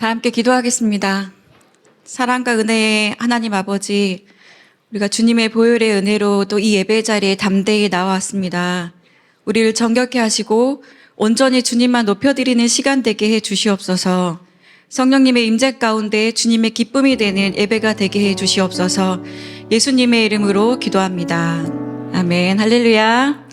다 함께 기도하겠습니다. 사랑과 은혜의 하나님 아버지, 우리가 주님의 보혈의 은혜로 또 이 예배 자리에 담대히 나왔습니다. 우리를 정결케 하시고 온전히 주님만 높여드리는 시간 되게 해 주시옵소서. 성령님의 임재 가운데 주님의 기쁨이 되는 예배가 되게 해 주시옵소서. 예수님의 이름으로 기도합니다. 아멘. 할렐루야.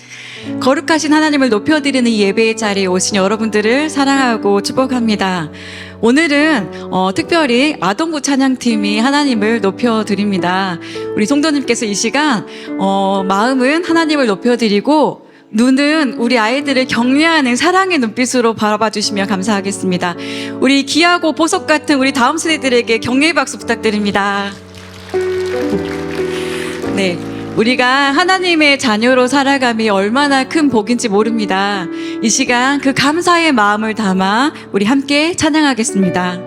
거룩하신 하나님을 높여드리는 이 예배의 자리에 오신 여러분들을 사랑하고 축복합니다. 오늘은 특별히 아동부 찬양팀이 하나님을 높여드립니다. 우리 성도님께서 이 시간 마음은 하나님을 높여드리고 눈은 우리 아이들을 격려하는 사랑의 눈빛으로 바라봐 주시면 감사하겠습니다. 우리 귀하고 보석 같은 우리 다음 세대들에게 격려의 박수 부탁드립니다. 네, 우리가 하나님의 자녀로 살아감이 얼마나 큰 복인지 모릅니다. 이 시간 그 감사의 마음을 담아 우리 함께 찬양하겠습니다.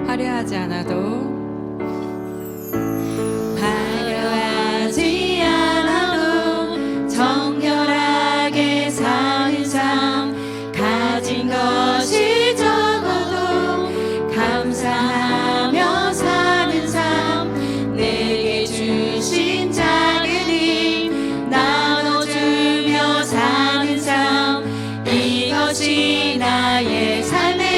화려하지 않아도 화려하지 않아도 정결하게 사는 삶, 가진 것이 적어도 감사하며 사는 삶, 내게 주신 작은 힘 나눠주며 사는 삶, 이것이 나의 삶의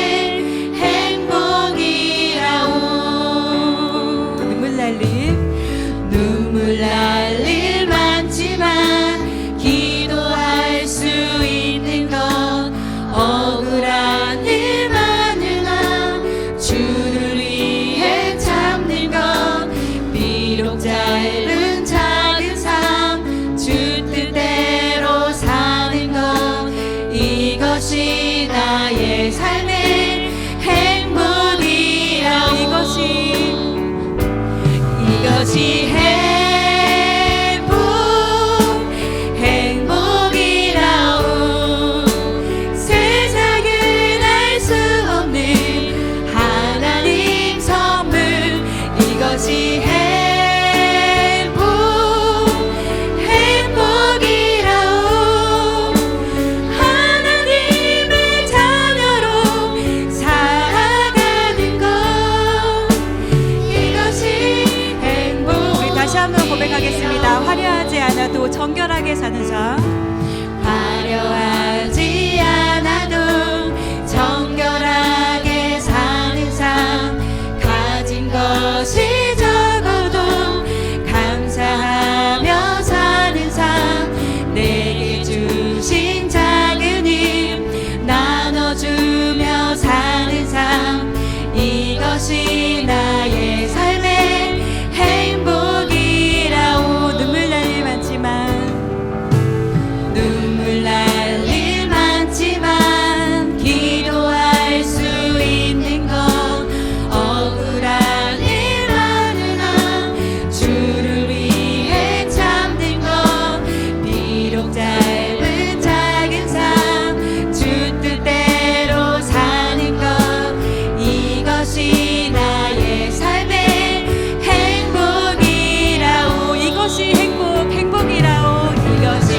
눈물 날 일 많지만 기도할 수 있는 것, 억울한 일 많으나 주를 위해 참는 것, 비록 짧은 작은 삶 주 뜻대로 사는 것, 이것이 나의 삶의 행복이라오. 이것이 행복이라오. 세상은 알 수 없는 하나님 선물, 이것이 행복이라오. 하나님의 자녀로 살아가는 것, 이것이 다시 한번 고백하겠습니다. 화려하지 않아도 정결하게 사는 삶. 화려하지 않아도 정결하게 사는 삶, 가진 것이 적어도 감사하며 사는 삶, 내게 주신 작은 힘 나눠주며 사는 삶, 이것이 나의 삶의 행복이라오. 눈물 날 일 많지만 기도할 수 있는 것, 억울한 일 많으나 주를 위해 참는 것, 비록 짧은 작은 삶 주 뜻대로 사는 것, 이것이 나의 삶의 행복이라오. 이것이 행복이라오. 이것이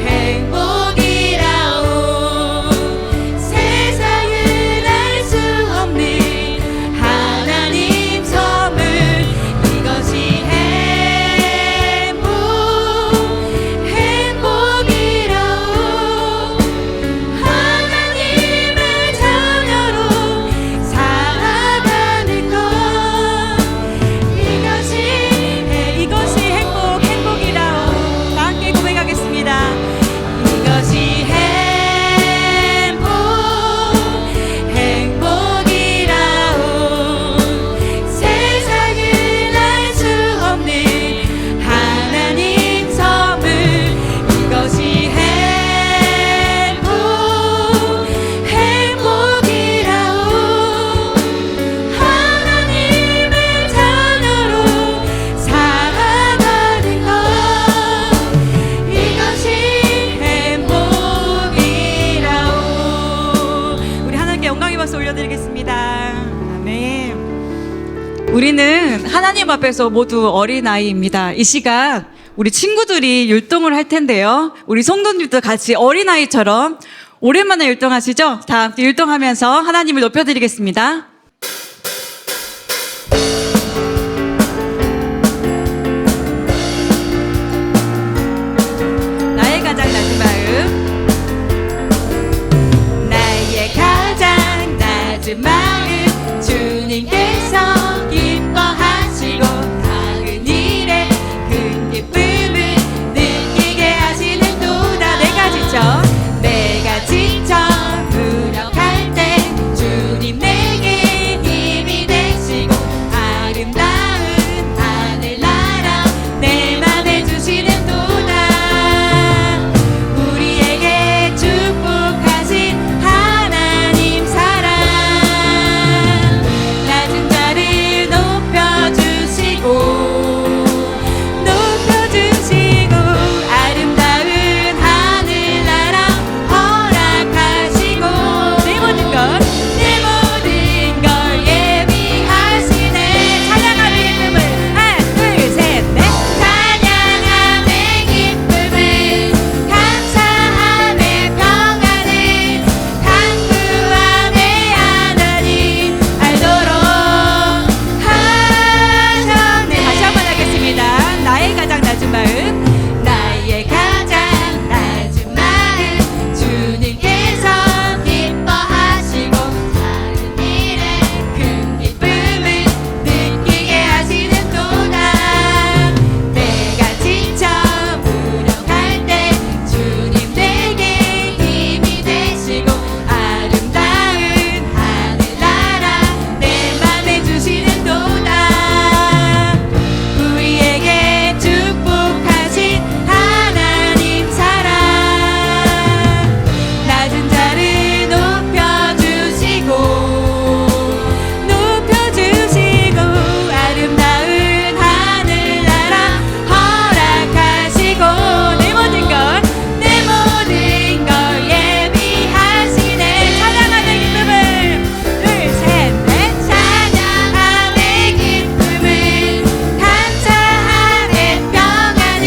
행복이라오. 세상은 알 수 없는 하나님 선물, 이것이 행복이라오. 하나님의 자녀로 살아가는 것, 이것이 행복이라오. 다 함께 고백하겠습니다. 이것이 행복이라오. 세상은 알 수 없는 하나님 선물, 이것이 행복이라오. 하나님의 자녀로 살아가는 것, 이것이 행복이라오. 우리 하나님께 영광의 박수 올려드리겠습니다. 아멘. 우리는 하나님 앞에서 모두 어린아이입니다. 이 시간 우리 친구들이 율동을 할 텐데요. 우리 성도님도 같이 어린아이처럼 오랜만에 율동하시죠? 다 함께 율동하면서 하나님을 높여드리겠습니다. 나의 가장 낮은 마음, 나의 가장 낮은 마음 주님께서 기뻐하시고 작은 일에 큰 기쁨을 느끼게 하시는도다. 내가 지쳐 무력할 때 주님 내게 힘이 되시고 아름다운 하늘나라 내 맘에 주시는도다. 우리에게 축복하신 하나님 사랑 낮은 자를 높여주시고 아름다운 하늘나라 허락하시고 내 모든 걸 예비하시네. 찬양하는 기쁨을 하나 둘 셋 넷. 찬양함의 기쁨을 감사함의 평안을 강구함의 하나님 알도록 하셨네. 다시 한번 하겠습니다. 나의 가장 낮은 마음, 나의 가장 낮은 마음 주님께서 기뻐하시고 작은 일에 큰 기쁨을 느끼게 하시는도다. 내가 지쳐 무력할 때 주님 내게 힘이 되시고 아름다운 하늘나라 내 맘에 주시는도다. 우리에게 축복하신 하나님 사랑 낮은 자를 높여주시고 아름다운 하늘나라 허락하시고 내 모든 걸 예비하시네. 찬양하는 기쁨을 둘 셋 넷. 찬양함의 기쁨을 감사함의 평안을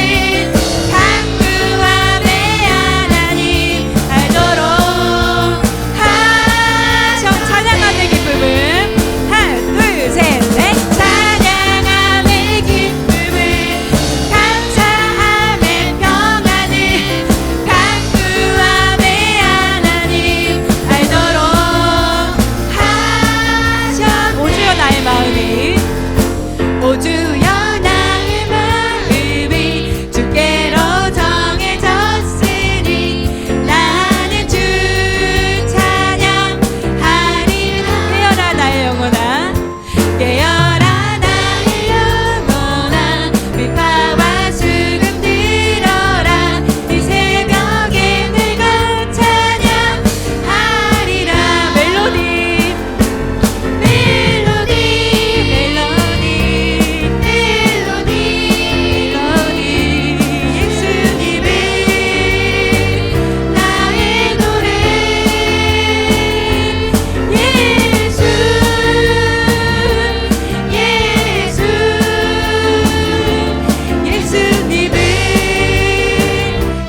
강구함의 하나님 알도록 하셨네. 찬양하는 기쁨은 하나 둘 셋 넷. 찬양함의 기쁨을 감사함의 평안을 강구함의 하나님 알도록 하셨네. 오주여 나의 마음이 오주여 나의 마음이 주께로 정해졌으니 나는 주 찬양하리라. 깨어라 나의 영혼아, 깨어라 나의 영혼아 비파와 수금 들어라. 이 새벽에 내가 찬양하리라. 멜로디 예수님을 나의 노래 예수님을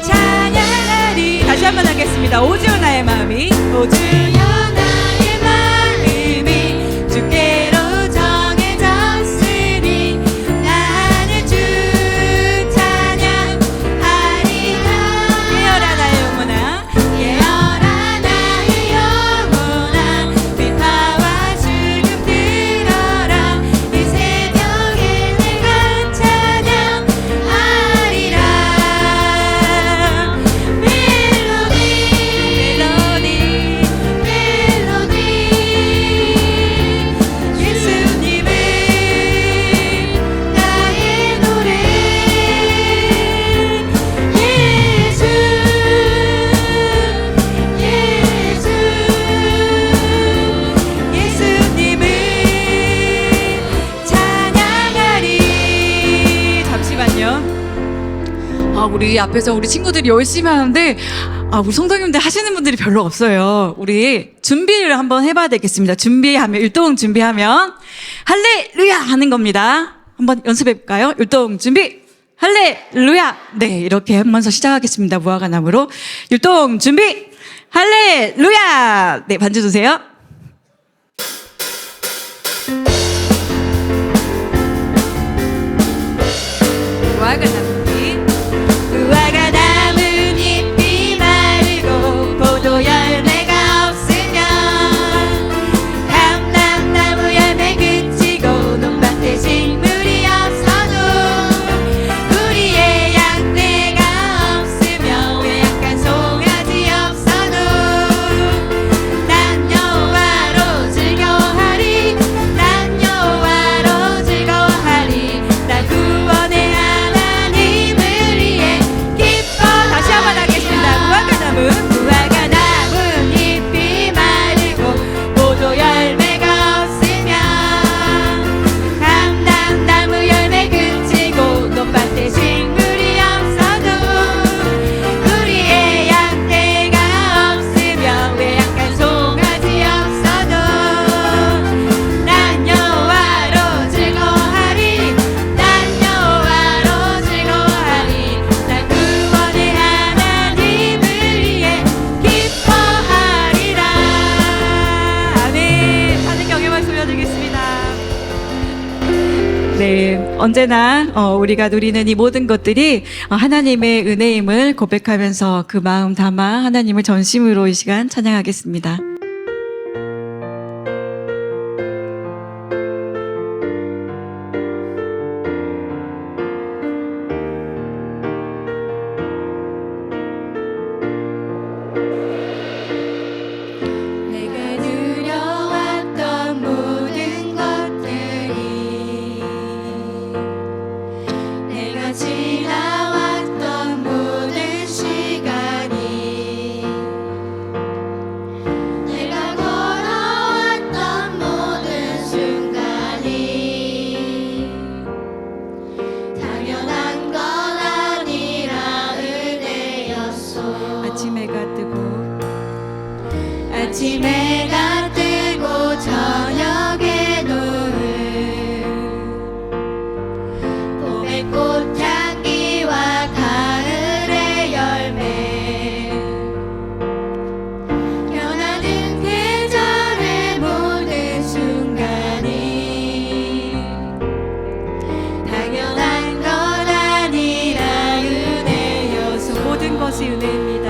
찬양하리. 다시 한번 하겠습니다. 오주여 나의 마음이 오주여 나의 마음이 주께로 정해졌으니 나는 주 찬양하리라. 깨어라 나의 영혼아, 깨어라 나의 영혼아 비파와 수금 들어라. 이 새벽에 내가 찬양하리라. 멜로디 예수님을 나의 노래 예수님을 찬양하리. 잠시만요. 우리 앞에서 우리 친구들이 열심히 하는데 우리 성도님들 하시는 분들이 별로 없어요. 우리 준비를 한번 해봐야 되겠습니다. 준비하면, 율동 준비하면, 할렐루야! 하는 겁니다. 한번 연습해볼까요? 율동 준비! 할렐루야! 네, 이렇게 하면서 시작하겠습니다. 무화과나무로. 율동 준비! 할렐루야! 네, 반주 주세요. 무화과 나뭇잎이 마르고 포도 열매가 없으면 감람나무 열매 그치고 논밭에 식물이 없어도 우리의 양떼가 없으며 외양간 송아지 없어도 난 여호와로 즐거워하리 난 여호와로 즐거워하리 나 구원의 하나님을 위해 기뻐 다시 한번 하겠습니다. 무화과 나뭇잎이 마르고 포도 열매가 없으면 감람나무 열매 그치고 논밭에 식물이 없어도 우리의 양떼가 없으며 외양간 송아지 없어도 난 여호와로 즐거워하리 난 여호와로 즐거워하리 나 구원의 하나님을 위해 기뻐하리라. 아멘. 하는 경외 말씀 올려드리겠습니다. 네, 언제나 우리가 누리는 이 모든 것들이 하나님의 은혜임을 고백하면서 그 마음 담아 하나님을 전심으로 이 시간 찬양하겠습니다. 내가 누려왔던 모든 것들이 내가 지나왔던 모든 시간이 내가 걸어왔던 모든 순간이 당연한 건 아니라 은혜였소. 아침 해가 뜨고 저녁에 노을 봄의 꽃향기와 가을의 열매 변하는 계절의 모든 순간이 당연한 건 아니라 은혜여서 모든 것이 은혜입니다.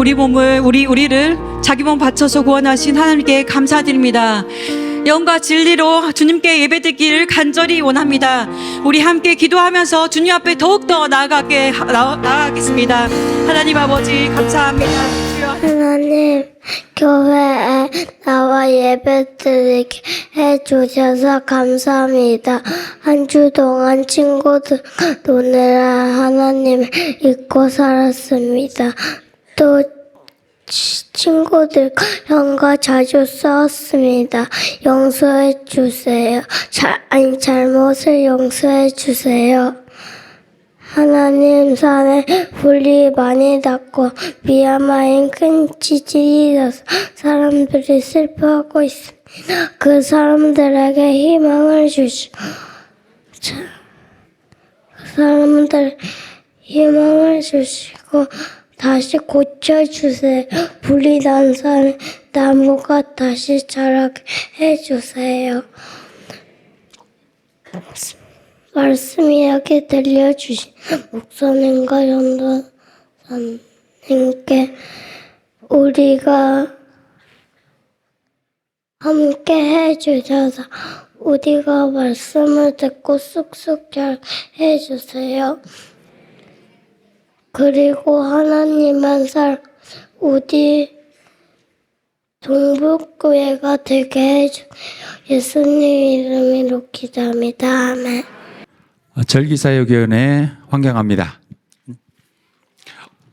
우리 몸을 우리를 자기 몸 바쳐서 구원하신 하나님께 감사드립니다. 영과 진리로 주님께 예배드리기를 간절히 원합니다. 우리 함께 기도하면서 주님 앞에 더욱더 나아가겠습니다. 하나님 아버지 감사합니다. 주여. 하나님, 교회에 나와 예배드리게 해주셔서 감사합니다. 한 주 동안 친구들 노느라 하나님을 잊고 살았습니다. 또 친구들과 형과 자주 싸웠습니다. 용서해 주세요. 잘못을 용서해 주세요. 하나님, 산에 불이 많이 났고 미야마인 큰 지진이 나서 사람들이 슬퍼하고 있습니다. 그 사람들에게 희망을 주시고 사람들 희망을 주시고 다시 고쳐주세요. 불이 난 산에 나무가 다시 자라게 해주세요. 말씀 이야기 들려주신 목사님과 전도사님께 우리가 함께 해주셔서 우리가 말씀을 듣고 쑥쑥 잘 해주세요. 그리고 하나님만 우리 동북교회가 되게 해주세요. 예수님 이름으로 기도합니다. 아멘. 절기사역위원회 환경합니다.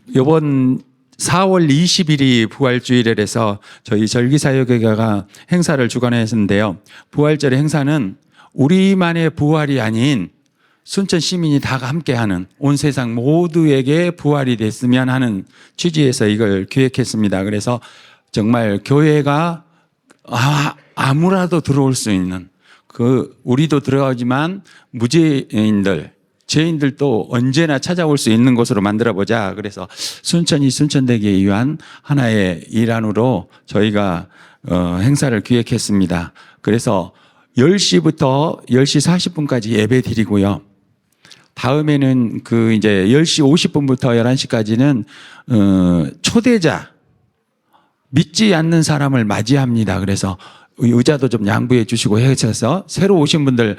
이번 4월 20일이 부활주일이라서 저희 절기사역회가 행사를 주관했는데요. 부활절 행사는 우리만의 부활이 아닌 순천 시민이 다 함께하는 온 세상 모두에게 부활이 됐으면 하는 취지에서 이걸 기획했습니다. 그래서 정말 교회가 아무라도 들어올 수 있는 우리도 들어가지만 무죄인들, 죄인들도 언제나 찾아올 수 있는 곳으로 만들어보자. 그래서 순천이 순천되기 위한 하나의 일환으로 저희가 행사를 기획했습니다. 그래서 10시부터 10시 40분까지 예배 드리고요. 다음에는 이제 10시 50분부터 11시까지는 초대자, 믿지 않는 사람을 맞이합니다. 그래서 의자도 좀 양보해 주시고 해서 새로 오신 분들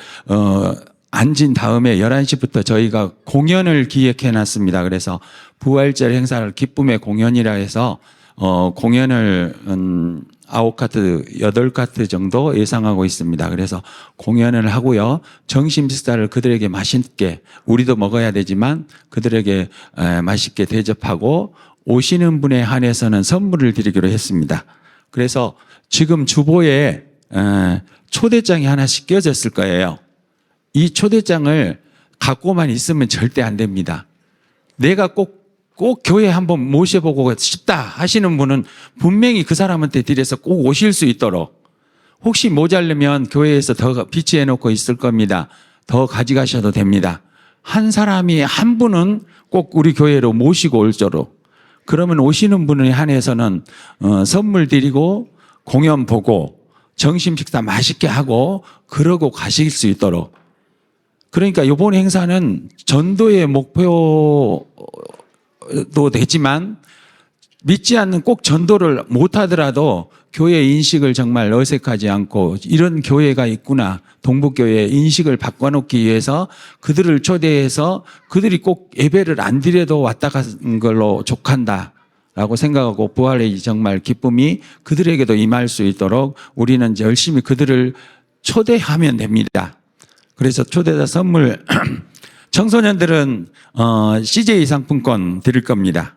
앉은 다음에 11시부터 저희가 공연을 기획해 놨습니다. 그래서 부활절 행사를 기쁨의 공연이라 해서 공연을 9카트, 8카트 정도 예상하고 있습니다. 그래서 공연을 하고요. 점심 식사를 그들에게 맛있게, 우리도 먹어야 되지만 그들에게 맛있게 대접하고 오시는 분에 한해서는 선물을 드리기로 했습니다. 그래서 지금 주보에 초대장이 하나씩 껴졌을 거예요. 이 초대장을 갖고만 있으면 절대 안 됩니다. 내가 꼭 교회 한번 모셔보고 싶다 하시는 분은 분명히 그 사람한테 드려서 꼭 오실 수 있도록, 혹시 모자르면 교회에서 더 비치해 놓고 있을 겁니다. 더 가져가셔도 됩니다. 한 사람이 한 분은 꼭 우리 교회로 모시고 올도록, 그러면 오시는 분에 한해서는 선물 드리고 공연 보고 점심 식사 맛있게 하고 그러고 가실 수 있도록. 그러니까 이번 행사는 전도의 목표도 되지만 믿지 않는 꼭 전도를 못하더라도 교회 인식을 정말 어색하지 않고 이런 교회가 있구나, 동북교회의 인식을 바꿔놓기 위해서 그들을 초대해서 그들이 꼭 예배를 안 드려도 왔다 간 걸로 족한다라고 생각하고 부활의 정말 기쁨이 그들에게도 임할 수 있도록 우리는 열심히 그들을 초대하면 됩니다. 그래서 초대자 선물 청소년들은 CJ 상품권 드릴 겁니다.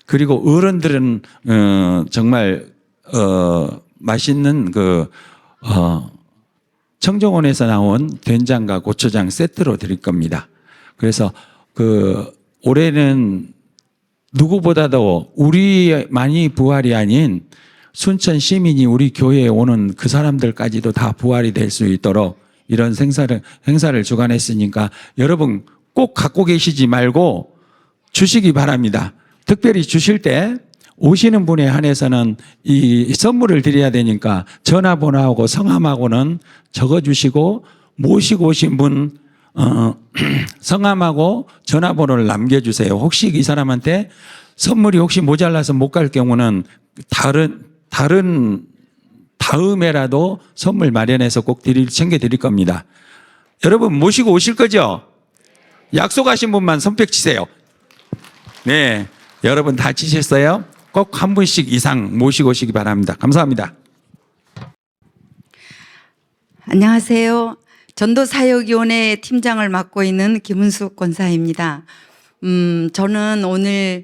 그리고 어른들은 정말 맛있는 청정원에서 나온 된장과 고추장 세트로 드릴 겁니다. 그래서 올해는 누구보다도 우리만이 부활이 아닌 순천 시민이 우리 교회에 오는 그 사람들까지도 다 부활이 될 수 있도록 이런 행사를 주관했으니까 여러분 꼭 갖고 계시지 말고 주시기 바랍니다. 특별히 주실 때 오시는 분에 한해서는 이 선물을 드려야 되니까 전화번호하고 성함하고는 적어주시고, 모시고 오신 분 성함하고 전화번호를 남겨주세요. 혹시 이 사람한테 선물이 혹시 모자라서 못 갈 경우는 다음에라도 선물 마련해서 꼭 챙겨드릴 겁니다. 여러분 모시고 오실 거죠? 약속하신 분만 손뼉 치세요. 네, 여러분 다 치셨어요? 꼭 한 분씩 이상 모시고 오시기 바랍니다. 감사합니다. 안녕하세요. 전도사역위원회 팀장을 맡고 있는 김은숙 권사입니다. 저는 오늘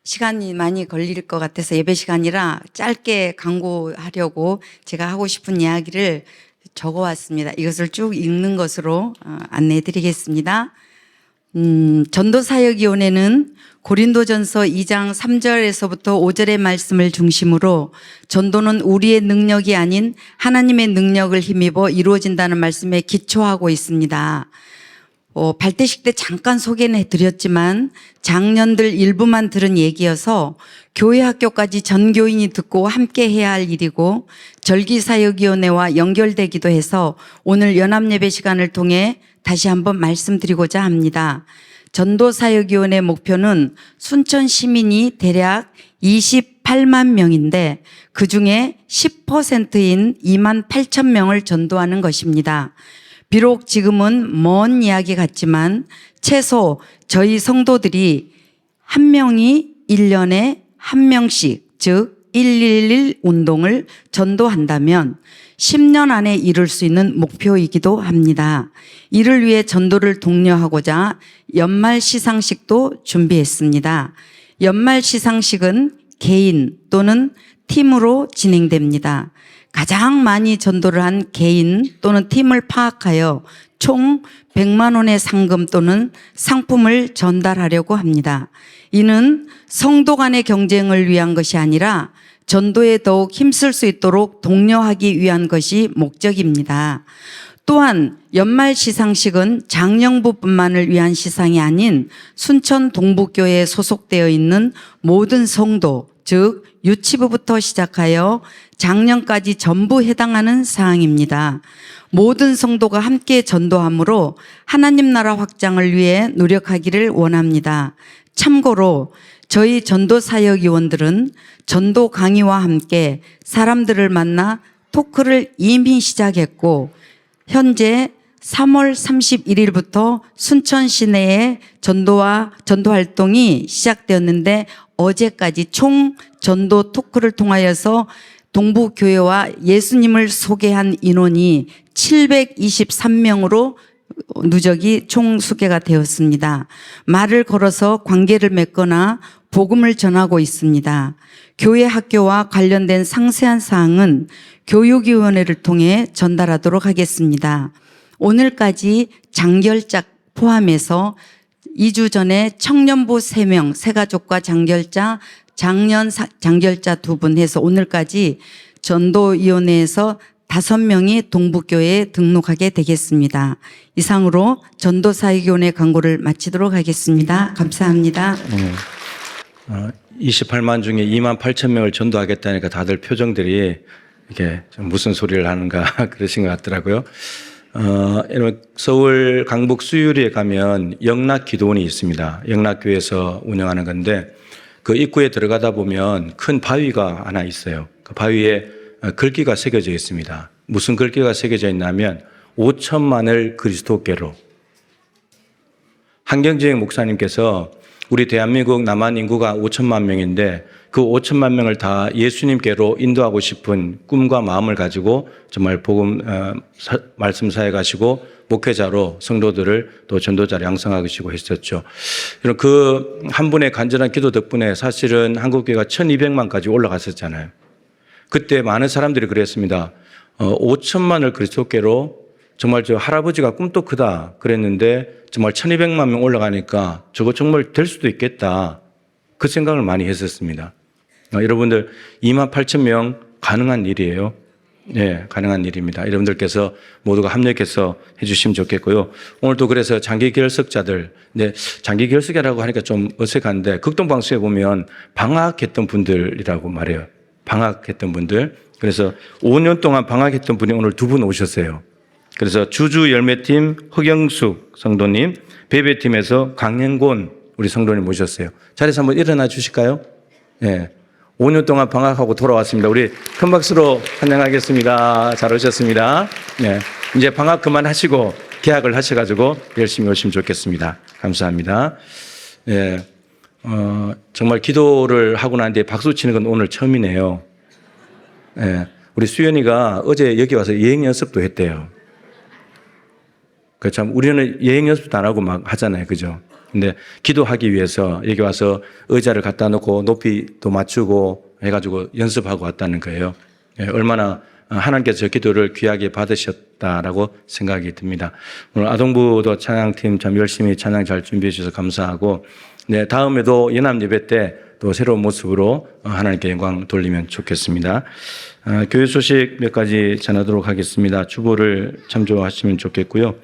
시간이 많이 걸릴 것 같아서 예배 시간이라 짧게 강구하려고 제가 하고 싶은 이야기를 적어왔습니다. 이것을 쭉 읽는 것으로 안내해 드리겠습니다. 전도사역위원회는 고린도전서 2장 3절에서부터 5절의 말씀을 중심으로 전도는 우리의 능력이 아닌 하나님의 능력을 힘입어 이루어진다는 말씀에 기초하고 있습니다. 발대식 때 잠깐 소개는 해드렸지만 작년들 일부만 들은 얘기여서 교회 학교까지 전교인이 듣고 함께 해야 할 일이고 절기사역위원회와 연결되기도 해서 오늘 연합예배 시간을 통해 다시 한번 말씀드리고자 합니다. 전도사역위원회 목표는 순천 시민이 대략 28만 명인데 그중에 10%인 2만 8천 명을 전도하는 것입니다. 비록 지금은 먼 이야기 같지만 최소 저희 성도들이 한 명이 1년에 한 명씩 즉 111 운동을 전도한다면 10년 안에 이룰 수 있는 목표이기도 합니다. 이를 위해 전도를 독려하고자 연말 시상식도 준비했습니다. 연말 시상식은 개인 또는 팀으로 진행됩니다. 가장 많이 전도를 한 개인 또는 팀을 파악하여 총 100만 원의 상금 또는 상품을 전달하려고 합니다. 이는 성도 간의 경쟁을 위한 것이 아니라 전도에 더욱 힘쓸 수 있도록 독려하기 위한 것이 목적입니다. 또한 연말 시상식은 장령부뿐만을 위한 시상이 아닌 순천 동북교회에 소속되어 있는 모든 성도, 즉 유치부부터 시작하여 장년까지 전부 해당하는 사항입니다. 모든 성도가 함께 전도함으로 하나님 나라 확장을 위해 노력하기를 원합니다. 참고로 저희 전도사역위원들은 전도 강의와 함께 사람들을 만나 토크를 이미 시작했고 현재 3월 31일부터 순천 시내에 전도 활동이 시작되었는데 어제까지 총 전도 토크를 통하여서 동부교회와 예수님을 소개한 인원이 723명으로 누적이 총 소개가 되었습니다. 말을 걸어서 관계를 맺거나 복음을 전하고 있습니다. 교회 학교와 관련된 상세한 사항은 교육위원회를 통해 전달하도록 하겠습니다. 오늘까지 장결자 포함해서 2주 전에 청년부 3명, 새가족과 장결자, 장년 장결자 2분 해서 오늘까지 전도위원회에서 5명이 동북교회에 등록하게 되겠습니다. 이상으로 전도사역위원회 광고를 마치도록 하겠습니다. 감사합니다. 28만 중에 2만 8천 명을 전도하겠다니까 다들 표정들이 이게 무슨 소리를 하는가 그러신 것 같더라고요. 여러분 서울 강북 수유리에 가면 영락기도원이 있습니다. 영락교회에서 운영하는 건데 그 입구에 들어가다 보면 큰 바위가 하나 있어요. 그 바위에 글귀가 새겨져 있습니다. 무슨 글귀가 새겨져 있냐면 5천만을 그리스도께로. 한경직 목사님께서 우리 대한민국 남한 인구가 5천만 명인데 그 5천만 명을 다 예수님께로 인도하고 싶은 꿈과 마음을 가지고 정말 복음 말씀 사에 가시고 목회자로 성도들을 또 전도자로 양성하시고 했었죠. 그 한 분의 간절한 기도 덕분에 사실은 한국교회가 1200만까지 올라갔었잖아요. 그때 많은 사람들이 그랬습니다. 5천만을 그리스도께로 정말 저 할아버지가 꿈도 크다 그랬는데 정말 1200만 명 올라가니까 저거 정말 될 수도 있겠다. 그 생각을 많이 했었습니다. 여러분들 2만 8천 명 가능한 일이에요. 네, 가능한 일입니다. 여러분들께서 모두가 합력해서 해주시면 좋겠고요. 오늘도 그래서 장기 결석자들, 네, 장기 결석이라고 하니까 좀 어색한데 극동방송에 보면 방학했던 분들이라고 말해요. 방학했던 분들. 그래서 5년 동안 방학했던 분이 오늘 2분 오셨어요. 그래서 주주 열매팀 허경숙 성도님, 베베팀에서 강행곤 우리 성도님 모셨어요. 자리에서 한번 일어나 주실까요? 예. 5년 동안 방학하고 돌아왔습니다. 우리 큰 박수로 환영하겠습니다. 잘 오셨습니다. 네. 이제 방학 그만하시고 계약을 하셔가지고 열심히 오시면 좋겠습니다. 감사합니다. 예. 정말 기도를 하고 난 뒤에 박수 치는 건 오늘 처음이네요. 예. 우리 수연이가 어제 여기 와서 예행 연습도 했대요. 그 참 우리는 예행 연습도 안 하고 막 하잖아요. 그죠? 근데 기도하기 위해서 여기 와서 의자를 갖다 놓고 높이도 맞추고 해가지고 연습하고 왔다는 거예요. 예, 얼마나 하나님께서 저 기도를 귀하게 받으셨다라고 생각이 듭니다. 오늘 아동부도 찬양팀 참 열심히 찬양 잘 준비해 주셔서 감사하고, 네, 다음에도 연합 예배 때 또 새로운 모습으로 하나님께 영광 돌리면 좋겠습니다. 교회 소식 몇 가지 전하도록 하겠습니다. 주보를 참조하시면 좋겠고요.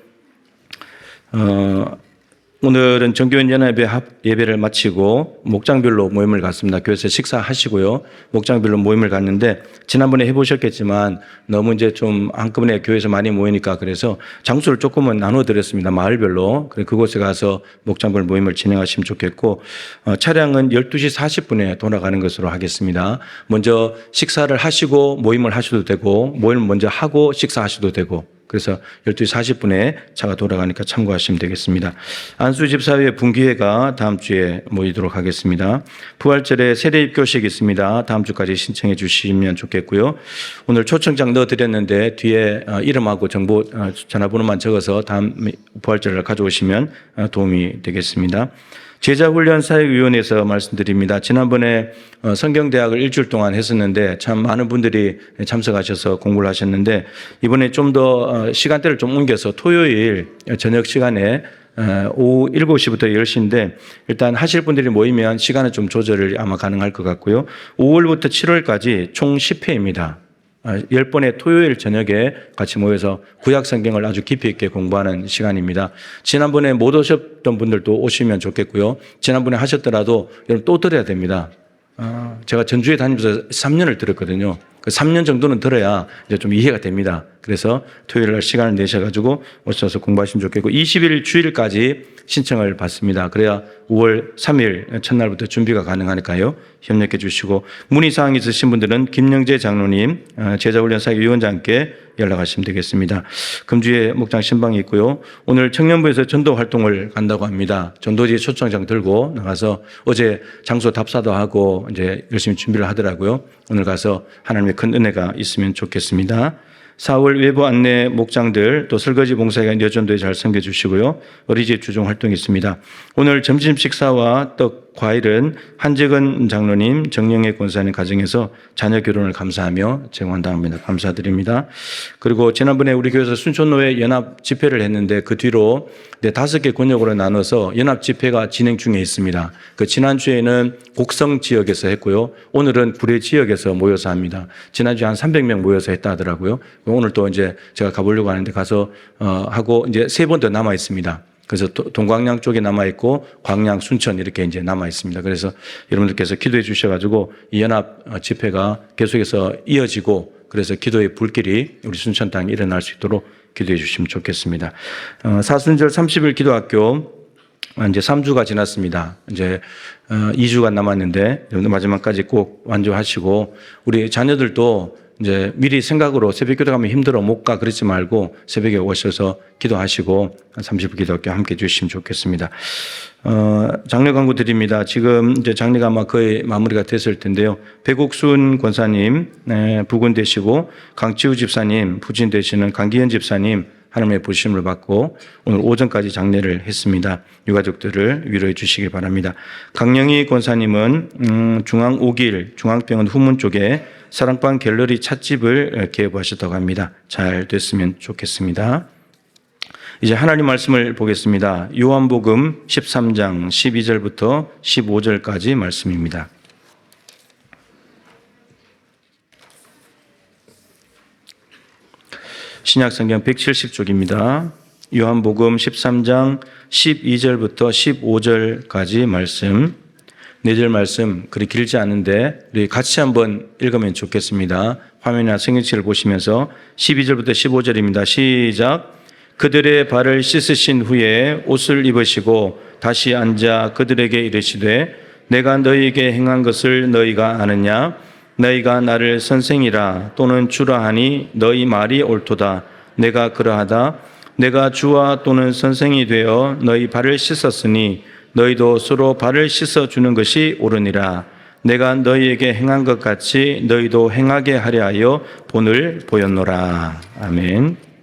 오늘은 정교인 연합의 예배를 마치고 목장별로 모임을 갔습니다. 교회에서 식사하시고요. 목장별로 모임을 갔는데 지난번에 해보셨겠지만 너무 이제 좀 한꺼번에 교회에서 많이 모이니까 그래서 장소를 조금은 나눠드렸습니다. 마을별로. 그곳에 가서 목장별 모임을 진행하시면 좋겠고, 차량은 12시 40분에 돌아가는 것으로 하겠습니다. 먼저 식사를 하시고 모임을 하셔도 되고, 모임을 먼저 하고 식사하셔도 되고, 그래서 12시 40분에 차가 돌아가니까 참고하시면 되겠습니다. 안수 집사회 분기회가 다음 주에 모이도록 하겠습니다. 부활절에 세대 입교식이 있습니다. 다음 주까지 신청해 주시면 좋겠고요. 오늘 초청장 넣어드렸는데 뒤에 이름하고 정보, 전화번호만 적어서 다음 부활절을 가져오시면 도움이 되겠습니다. 제자훈련사역위원회에서 말씀드립니다. 지난번에 성경대학을 일주일 동안 했었는데 참 많은 분들이 참석하셔서 공부를 하셨는데 이번에 좀 더 시간대를 좀 옮겨서 토요일 저녁 시간에 오후 7시부터 10시인데 일단 하실 분들이 모이면 시간은 좀 조절을 아마 가능할 것 같고요. 5월부터 7월까지 총 10회입니다. 10번의 토요일 저녁에 같이 모여서 구약 성경을 아주 깊이 있게 공부하는 시간입니다. 지난번에 못 오셨던 분들도 오시면 좋겠고요. 지난번에 하셨더라도 여러분 또 들어야 됩니다. 제가 전주에 다니면서 3년을 들었거든요. 그 3년 정도는 들어야 이제 좀 이해가 됩니다. 그래서 토요일 날 시간을 내셔가지고 오셔서 공부하시면 좋겠고 20일 주일까지 신청을 받습니다. 그래야 5월 3일 첫날부터 준비가 가능하니까요. 협력해 주시고 문의사항이 있으신 분들은 김영재 장로님 제자훈련사역 위원장께 연락하시면 되겠습니다. 금주에 목장 신방이 있고요. 오늘 청년부에서 전도 활동을 간다고 합니다. 전도지 초청장 들고 나가서 어제 장소 답사도 하고 이제 열심히 준비를 하더라고요. 오늘 가서 하나님의 큰 은혜가 있으면 좋겠습니다. 4월 외부 안내 목장들 또 설거지 봉사가 여전도에 잘 섬겨주시고요. 어린이집 주종 활동이 있습니다. 오늘 점심 식사와 떡, 과일은 한재근 장로님, 정영애 권사님 가정에서 자녀 결혼을 감사하며 제공한답니다. 감사드립니다. 그리고 지난번에 우리 교회에서 순천노회 연합 집회를 했는데 그 뒤로 5개 권역으로 나눠서 연합 집회가 진행 중에 있습니다. 그 지난주에는 곡성 지역에서 했고요. 오늘은 구례 지역에서 모여서 합니다. 지난주에 한 300명 모여서 했다 하더라고요. 오늘 또 이제 제가 가보려고 하는데 가서 하고 이제 3번 더 남아 있습니다. 그래서 동광양 쪽에 남아있고 광양, 순천 이렇게 이제 남아있습니다. 그래서 여러분들께서 기도해 주셔가지고 이 연합 집회가 계속해서 이어지고 그래서 기도의 불길이 우리 순천 땅에 일어날 수 있도록 기도해 주시면 좋겠습니다. 사순절 30일 기도학교 이제 3주가 지났습니다. 이제 2주가 남았는데 여러분들 마지막까지 꼭 완주하시고 우리 자녀들도 이제 미리 생각으로 새벽 기도 가면 힘들어 못 가 그러지 말고 새벽에 오셔서 기도하시고 30분 기도학교 함께 해주시면 좋겠습니다. 장례 광고 드립니다. 지금 이제 장례가 아마 거의 마무리가 됐을 텐데요. 배국순 권사님 부군 되시고 강치우 집사님 부진 되시는 강기현 집사님 하나님의 부심을 받고 오늘 오전까지 장례를 했습니다. 유가족들을 위로해 주시기 바랍니다. 강영희 권사님은 중앙 5길 중앙병원 후문 쪽에 사랑방 갤러리 찻집을 개업하셨다고 합니다. 잘 됐으면 좋겠습니다. 이제 하나님 말씀을 보겠습니다. 요한복음 13장 12절부터 15절까지 말씀입니다. 신약성경 170쪽입니다. 요한복음 13장 12절부터 15절까지 말씀, 4절 말씀 그리 길지 않은데 우리 같이 한번 읽으면 좋겠습니다. 화면이나 성경책을 보시면서 12절부터 15절입니다. 시작. 그들의 발을 씻으신 후에 옷을 입으시고 다시 앉아 그들에게 이르시되 내가 너희에게 행한 것을 너희가 아느냐? 너희가 나를 선생이라 또는 주라 하니 너희 말이 옳도다. 내가 그러하다. 내가 주와 또는 선생이 되어 너희 발을 씻었으니 너희도 서로 발을 씻어주는 것이 옳으니라. 내가 너희에게 행한 것 같이 너희도 행하게 하려 하여 본을 보였노라. 아멘.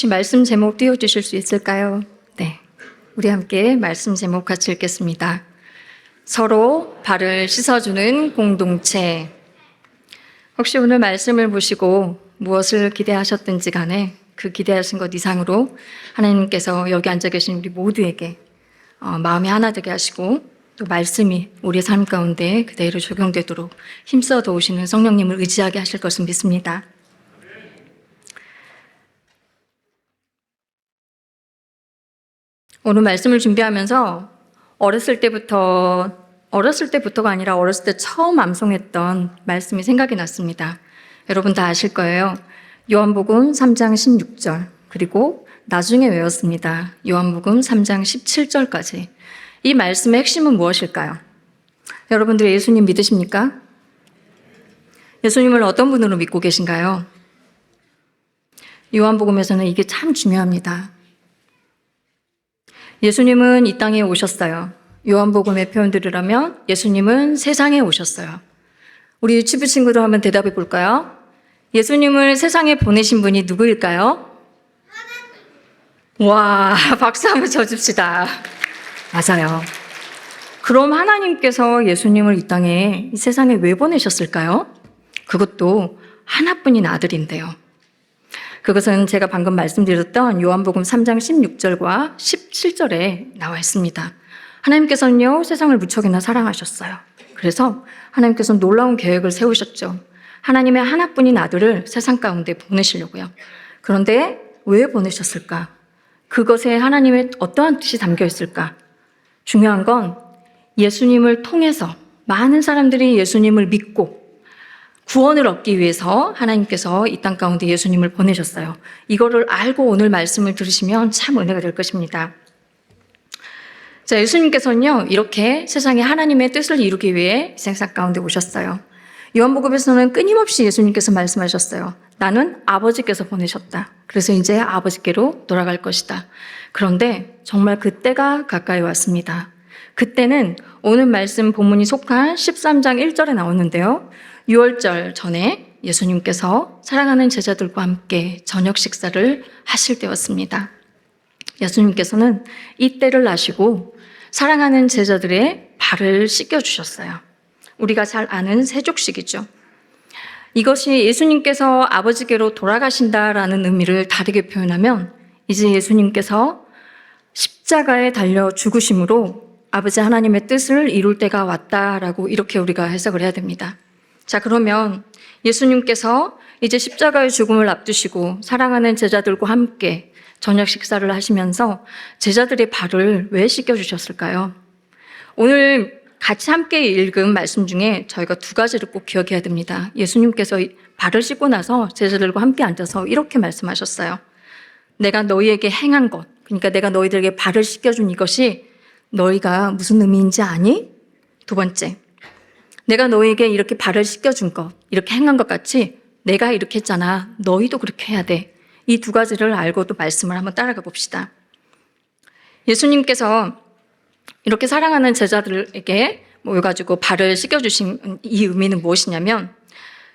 혹시 말씀 제목 띄워주실 수 있을까요? 네. 우리 함께 말씀 제목 같이 읽겠습니다. 서로 발을 씻어주는 공동체. 혹시 오늘 말씀을 보시고 무엇을 기대하셨든지 간에 그 기대하신 것 이상으로 하나님께서 여기 앉아 계신 우리 모두에게 마음이 하나 되게 하시고 또 말씀이 우리의 삶 가운데 그대로 적용되도록 힘써 도우시는 성령님을 의지하게 하실 것을 믿습니다. 오늘 말씀을 준비하면서 어렸을 때부터가 아니라 어렸을 때 처음 암송했던 말씀이 생각이 났습니다. 여러분 다 아실 거예요. 요한복음 3장 16절 그리고 나중에 외웠습니다. 요한복음 3장 17절까지. 이 말씀의 핵심은 무엇일까요? 여러분들 예수님 믿으십니까? 예수님을 어떤 분으로 믿고 계신가요? 요한복음에서는 이게 참 중요합니다. 예수님은 이 땅에 오셨어요. 요한복음의 표현들이라면 예수님은 세상에 오셨어요. 우리 유치부 친구들 한번 대답해 볼까요? 예수님을 세상에 보내신 분이 누구일까요? 와, 박수 한번 쳐줍시다. 맞아요. 그럼 하나님께서 예수님을 이 땅에, 이 세상에 왜 보내셨을까요? 그것도 하나뿐인 아들인데요. 그것은 제가 방금 말씀드렸던 요한복음 3장 16절과 17절에 나와 있습니다. 하나님께서는요, 세상을 무척이나 사랑하셨어요. 그래서 하나님께서는 놀라운 계획을 세우셨죠. 하나님의 하나뿐인 아들을 세상 가운데 보내시려고요. 그런데 왜 보내셨을까? 그것에 하나님의 어떠한 뜻이 담겨 있을까? 중요한 건 예수님을 통해서 많은 사람들이 예수님을 믿고 구원을 얻기 위해서 하나님께서 이 땅 가운데 예수님을 보내셨어요. 이거를 알고 오늘 말씀을 들으시면 참 은혜가 될 것입니다. 자, 예수님께서는요, 이렇게 세상에 하나님의 뜻을 이루기 위해 세상 가운데 오셨어요. 요한복음에서는 끊임없이 예수님께서 말씀하셨어요. 나는 아버지께서 보내셨다. 그래서 이제 아버지께로 돌아갈 것이다. 그런데 정말 그때가 가까이 왔습니다. 그때는 오늘 말씀 본문이 속한 13장 1절에 나오는데요. 6월절 전에 예수님께서 사랑하는 제자들과 함께 저녁 식사를 하실 때였습니다. 예수님께서는 이 때를 아시고 사랑하는 제자들의 발을 씻겨주셨어요. 우리가 잘 아는 세족식이죠. 이것이 예수님께서 아버지께로 돌아가신다라는 의미를 다르게 표현하면 이제 예수님께서 십자가에 달려 죽으심으로 아버지 하나님의 뜻을 이룰 때가 왔다라고 이렇게 우리가 해석을 해야 됩니다. 자, 그러면 예수님께서 이제 십자가의 죽음을 앞두시고 사랑하는 제자들과 함께 저녁 식사를 하시면서 제자들의 발을 왜 씻겨주셨을까요? 오늘 같이 함께 읽은 말씀 중에 저희가 두 가지를 꼭 기억해야 됩니다. 예수님께서 발을 씻고 나서 제자들과 함께 앉아서 이렇게 말씀하셨어요. 내가 너희에게 행한 것, 그러니까 내가 너희들에게 발을 씻겨준 이것이 너희가 무슨 의미인지 아니? 두 번째, 내가 너희에게 이렇게 발을 씻겨준 것, 이렇게 행한 것 같이 내가 이렇게 했잖아. 너희도 그렇게 해야 돼. 이 두 가지를 알고도 말씀을 한번 따라가 봅시다. 예수님께서 이렇게 사랑하는 제자들에게 모여가지고 발을 씻겨주신 이 의미는 무엇이냐면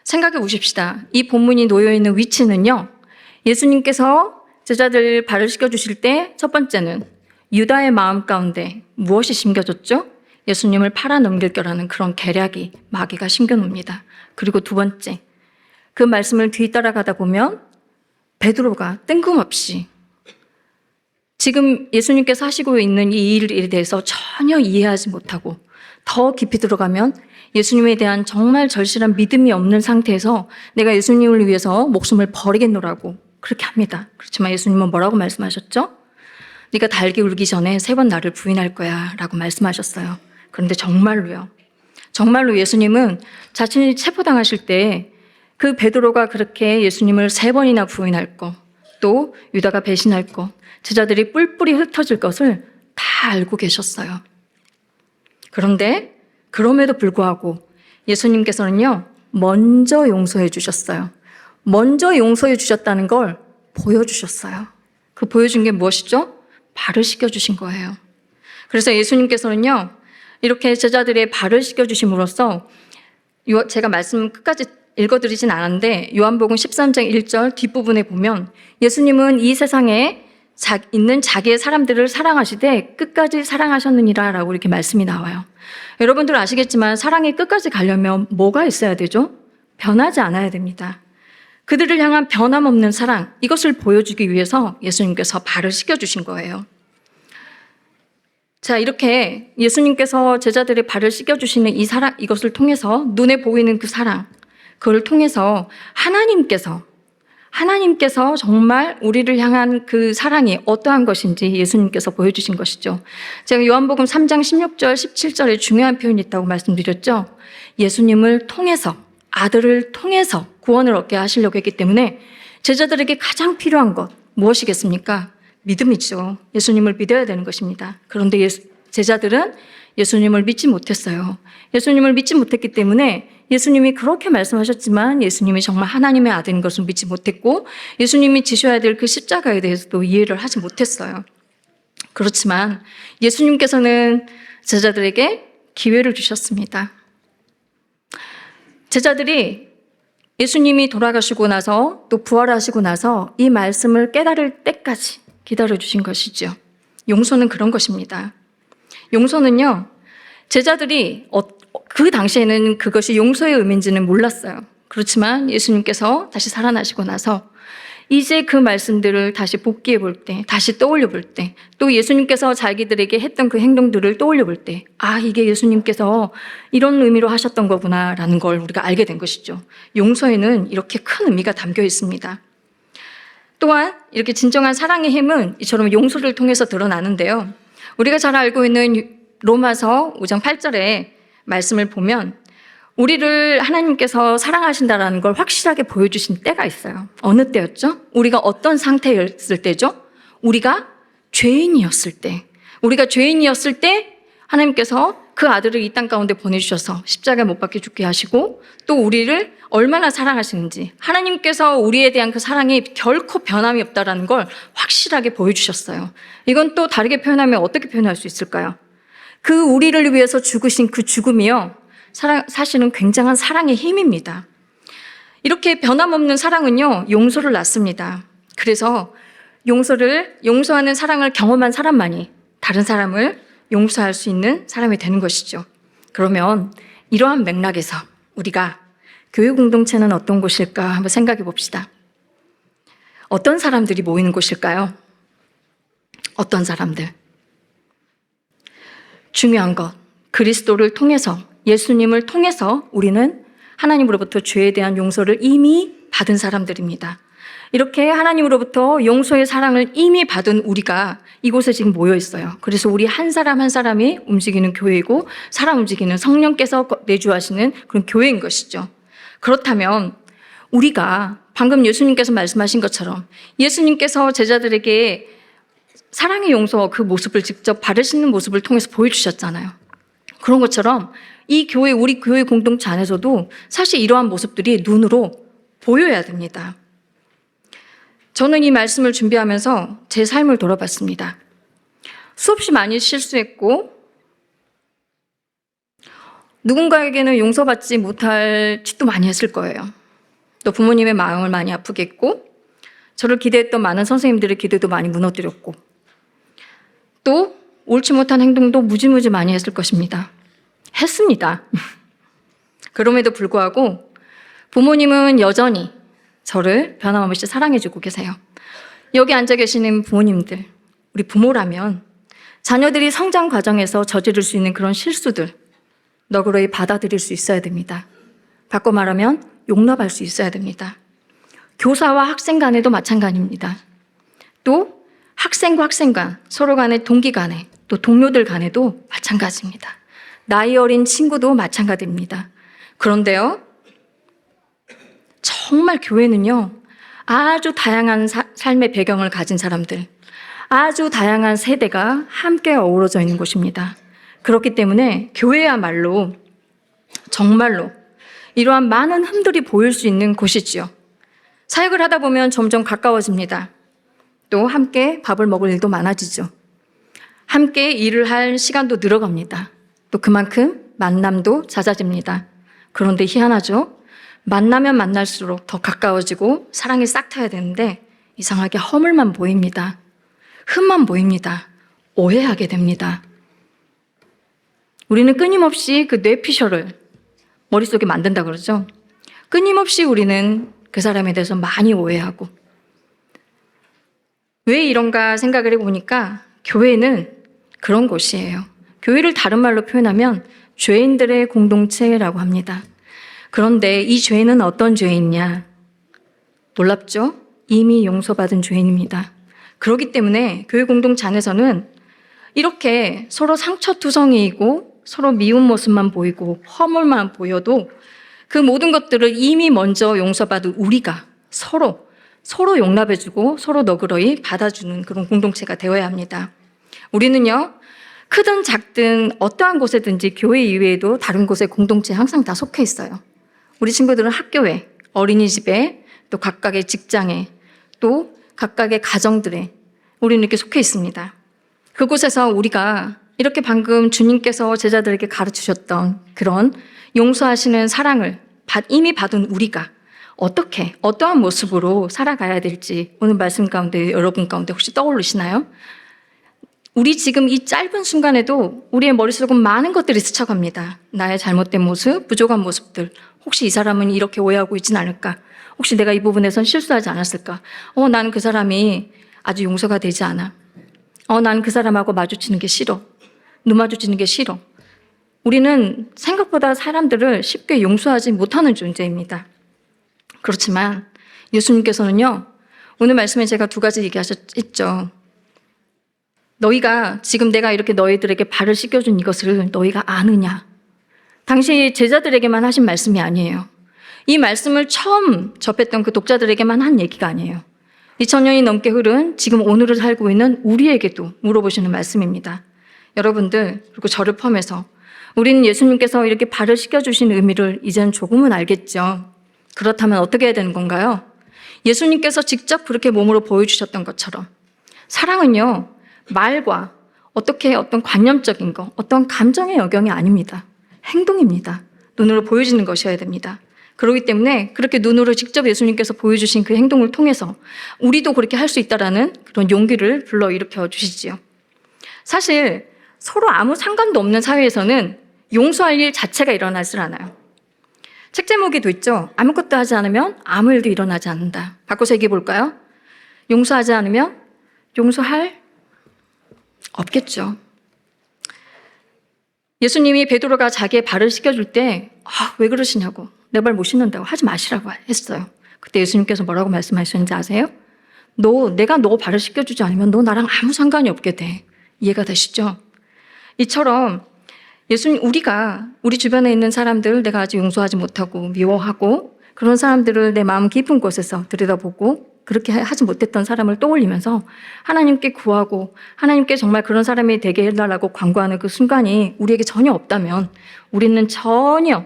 생각해 보십시다. 이 본문이 놓여있는 위치는요. 예수님께서 제자들 발을 씻겨주실 때 첫 번째는 유다의 마음 가운데 무엇이 심겨졌죠? 예수님을 팔아넘길 거라는 그런 계략이 마귀가 심겨놉니다. 그리고 두 번째, 그 말씀을 뒤따라가다 보면 베드로가 뜬금없이 지금 예수님께서 하시고 있는 이 일에 대해서 전혀 이해하지 못하고 더 깊이 들어가면 예수님에 대한 정말 절실한 믿음이 없는 상태에서 내가 예수님을 위해서 목숨을 버리겠노라고 그렇게 합니다. 그렇지만 예수님은 뭐라고 말씀하셨죠? 네가 달기 울기 전에 3번 나를 부인할 거야 라고 말씀하셨어요. 그런데 정말로요. 정말로 예수님은 자신이 체포당하실 때 그 베드로가 그렇게 예수님을 3번이나 부인할 것, 또 유다가 배신할 것, 제자들이 뿔뿔이 흩어질 것을 다 알고 계셨어요. 그런데 그럼에도 불구하고 예수님께서는요, 먼저 용서해 주셨어요. 먼저 용서해 주셨다는 걸 보여주셨어요. 그 보여준 게 무엇이죠? 발을 씻겨주신 거예요. 그래서 예수님께서는요, 이렇게 제자들의 발을 씻겨주심으로써 제가 말씀 끝까지 읽어드리진 않았는데 요한복음 13장 1절 뒷부분에 보면 예수님은 이 세상에 있는 자기의 사람들을 사랑하시되 끝까지 사랑하셨느니라 라고 이렇게 말씀이 나와요. 여러분들 아시겠지만 사랑이 끝까지 가려면 뭐가 있어야 되죠? 변하지 않아야 됩니다. 그들을 향한 변함없는 사랑, 이것을 보여주기 위해서 예수님께서 발을 씻겨주신 거예요. 자, 이렇게 예수님께서 제자들의 발을 씻겨주시는 이 사랑, 이것을 통해서 눈에 보이는 그 사랑, 그걸 통해서 하나님께서 정말 우리를 향한 그 사랑이 어떠한 것인지 예수님께서 보여주신 것이죠. 제가 요한복음 3장 16절, 17절에 중요한 표현이 있다고 말씀드렸죠. 예수님을 통해서, 아들을 통해서 구원을 얻게 하시려고 했기 때문에 제자들에게 가장 필요한 것 무엇이겠습니까? 믿음이죠. 예수님을 믿어야 되는 것입니다. 그런데 제자들은 예수님을 믿지 못했어요. 예수님을 믿지 못했기 때문에 예수님이 그렇게 말씀하셨지만 예수님이 정말 하나님의 아들인 것을 믿지 못했고 예수님이 지셔야 될 그 십자가에 대해서도 이해를 하지 못했어요. 그렇지만 예수님께서는 제자들에게 기회를 주셨습니다. 제자들이 예수님이 돌아가시고 나서 또 부활하시고 나서 이 말씀을 깨달을 때까지 기다려주신 것이죠. 용서는 그런 것입니다. 용서는요, 제자들이 그 당시에는 그것이 용서의 의미인지는 몰랐어요. 그렇지만 예수님께서 다시 살아나시고 나서 이제 그 말씀들을 다시 복기해 볼 때, 다시 떠올려 볼 때, 또 예수님께서 자기들에게 했던 그 행동들을 떠올려 볼 때, 아, 이게 예수님께서 이런 의미로 하셨던 거구나라는 걸 우리가 알게 된 것이죠. 용서에는 이렇게 큰 의미가 담겨 있습니다. 또한 이렇게 진정한 사랑의 힘은 이처럼 용서를 통해서 드러나는데요. 우리가 잘 알고 있는 로마서 5장 8절의 말씀을 보면 우리를 하나님께서 사랑하신다라는 걸 확실하게 보여주신 때가 있어요. 어느 때였죠? 우리가 어떤 상태였을 때죠? 우리가 죄인이었을 때. 우리가 죄인이었을 때 하나님께서 그 아들을 이 땅 가운데 보내주셔서 십자가에 못 박혀 죽게 하시고 또 우리를 얼마나 사랑하시는지 하나님께서 우리에 대한 그 사랑이 결코 변함이 없다라는 걸 확실하게 보여주셨어요. 이건 또 다르게 표현하면 어떻게 표현할 수 있을까요? 그 우리를 위해서 죽으신 그 죽음이요. 사실은 굉장한 사랑의 힘입니다. 이렇게 변함없는 사랑은요, 용서를 낳습니다. 그래서 용서하는 사랑을 경험한 사람만이 다른 사람을 용서할 수 있는 사람이 되는 것이죠. 그러면 이러한 맥락에서 우리가 교회 공동체는 어떤 곳일까 한번 생각해 봅시다. 어떤 사람들이 모이는 곳일까요? 어떤 사람들? 중요한 것, 그리스도를 통해서 예수님을 통해서 우리는 하나님으로부터 죄에 대한 용서를 이미 받은 사람들입니다. 이렇게 하나님으로부터 용서의 사랑을 이미 받은 우리가 이곳에 지금 모여 있어요. 그래서 우리 한 사람 한 사람이 움직이는 교회이고 사람 움직이는 성령께서 내주하시는 그런 교회인 것이죠. 그렇다면 우리가 방금 예수님께서 말씀하신 것처럼 예수님께서 제자들에게 사랑의 용서 그 모습을 직접 바르시는 모습을 통해서 보여주셨잖아요. 그런 것처럼 우리 교회 공동체 안에서도 사실 이러한 모습들이 눈으로 보여야 됩니다. 저는 이 말씀을 준비하면서 제 삶을 돌아봤습니다. 수없이 많이 실수했고 누군가에게는 용서받지 못할 짓도 많이 했을 거예요. 또 부모님의 마음을 많이 아프게 했고 저를 기대했던 많은 선생님들의 기대도 많이 무너뜨렸고 또 옳지 못한 행동도 무지무지 많이 했을 것입니다. 했습니다. 그럼에도 불구하고 부모님은 여전히 저를 변함없이 사랑해주고 계세요. 여기 앉아 계시는 부모님들, 우리 부모라면 자녀들이 성장 과정에서 저지를 수 있는 그런 실수들 너그러이 받아들일 수 있어야 됩니다. 바꿔 말하면 용납할 수 있어야 됩니다. 교사와 학생 간에도 마찬가지입니다. 또 학생과 학생 간, 서로 간의 동기 간에, 또 동료들 간에도 마찬가지입니다. 나이 어린 친구도 마찬가지입니다. 그런데요, 정말 교회는요, 아주 다양한 삶의 배경을 가진 사람들, 아주 다양한 세대가 함께 어우러져 있는 곳입니다. 그렇기 때문에 교회야말로 정말로 이러한 많은 흠들이 보일 수 있는 곳이지요. 사역을 하다 보면 점점 가까워집니다. 또 함께 밥을 먹을 일도 많아지죠. 함께 일을 할 시간도 늘어갑니다. 또 그만큼 만남도 잦아집니다. 그런데 희한하죠? 만나면 만날수록 더 가까워지고 사랑이 싹 트야 되는데 이상하게 허물만 보입니다. 흠만 보입니다. 오해하게 됩니다. 우리는 끊임없이 그 뇌피셜을 머릿속에 만든다 그러죠. 끊임없이 우리는 그 사람에 대해서 많이 오해하고 왜 이런가 생각을 해보니까 교회는 그런 곳이에요. 교회를 다른 말로 표현하면 죄인들의 공동체라고 합니다. 그런데 이 죄인은 어떤 죄인이냐? 놀랍죠? 이미 용서받은 죄인입니다. 그렇기 때문에 교회 공동체 안에서는 이렇게 서로 상처투성이이고 서로 미운 모습만 보이고 허물만 보여도 그 모든 것들을 이미 먼저 용서받은 우리가 서로 용납해주고 서로 너그러이 받아주는 그런 공동체가 되어야 합니다. 우리는요, 크든 작든 어떠한 곳에든지 교회 이외에도 다른 곳에 공동체에 항상 다 속해 있어요. 우리 친구들은 학교에, 어린이집에, 또 각각의 직장에, 또 각각의 가정들에 우리는 이렇게 속해 있습니다. 그곳에서 우리가 이렇게 방금 주님께서 제자들에게 가르치셨던 그런 용서하시는 사랑을 이미 받은 우리가 어떻게, 어떠한 모습으로 살아가야 될지 오늘 말씀 가운데 여러분 가운데 혹시 떠오르시나요? 우리 지금 이 짧은 순간에도 우리의 머릿속은 많은 것들이 스쳐갑니다. 나의 잘못된 모습, 부족한 모습들. 혹시 이 사람은 이렇게 오해하고 있진 않을까? 혹시 내가 이 부분에선 실수하지 않았을까? 나는 그 사람이 아주 용서가 되지 않아. 나는 그 사람하고 마주치는 게 싫어. 눈 마주치는 게 싫어. 우리는 생각보다 사람들을 쉽게 용서하지 못하는 존재입니다. 그렇지만 예수님께서는요, 오늘 말씀에 제가 2가지 얘기하셨죠. 너희가 지금 내가 이렇게 너희들에게 발을 씻겨준 이것을 너희가 아느냐? 당시 제자들에게만 하신 말씀이 아니에요. 이 말씀을 처음 접했던 그 독자들에게만 한 얘기가 아니에요. 2000년이 넘게 흐른 지금 오늘을 살고 있는 우리에게도 물어보시는 말씀입니다. 여러분들, 그리고 저를 포함해서 우리는 예수님께서 이렇게 발을 씻겨주신 의미를 이제는 조금은 알겠죠. 그렇다면 어떻게 해야 되는 건가요? 예수님께서 직접 그렇게 몸으로 보여주셨던 것처럼 사랑은요, 말과 어떻게 어떤 관념적인 거, 어떤 감정의 여경이 아닙니다. 행동입니다. 눈으로 보여지는 것이어야 됩니다. 그렇기 때문에 그렇게 눈으로 직접 예수님께서 보여주신 그 행동을 통해서 우리도 그렇게 할 수 있다라는 그런 용기를 불러일으켜 주시지요. 사실 서로 아무 상관도 없는 사회에서는 용서할 일 자체가 일어나질 않아요. 책 제목에도 있죠. 아무것도 하지 않으면 아무 일도 일어나지 않는다. 바꿔서 얘기해 볼까요? 용서하지 않으면 용서할 없겠죠. 예수님이 베드로가 자기의 발을 씻겨줄 때 왜 그러시냐고, 내 발 못 씻는다고 하지 마시라고 했어요. 그때 예수님께서 뭐라고 말씀하셨는지 아세요? 내가 너 발을 씻겨주지 않으면 너 나랑 아무 상관이 없게 돼. 이해가 되시죠? 이처럼 우리 주변에 있는 사람들 내가 아직 용서하지 못하고 미워하고 그런 사람들을 내 마음 깊은 곳에서 들여다보고 그렇게 하지 못했던 사람을 떠올리면서 하나님께 구하고 하나님께 정말 그런 사람이 되게 해달라고 간구하는 그 순간이 우리에게 전혀 없다면 우리는 전혀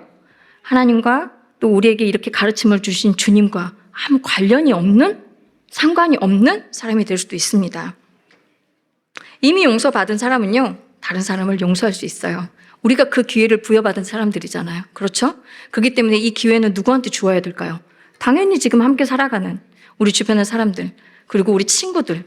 하나님과 또 우리에게 이렇게 가르침을 주신 주님과 아무 관련이 없는, 상관이 없는 사람이 될 수도 있습니다. 이미 용서받은 사람은요, 다른 사람을 용서할 수 있어요. 우리가 그 기회를 부여받은 사람들이잖아요. 그렇죠? 그렇기 때문에 이 기회는 누구한테 주어야 될까요? 당연히 지금 함께 살아가는 우리 주변의 사람들, 그리고 우리 친구들,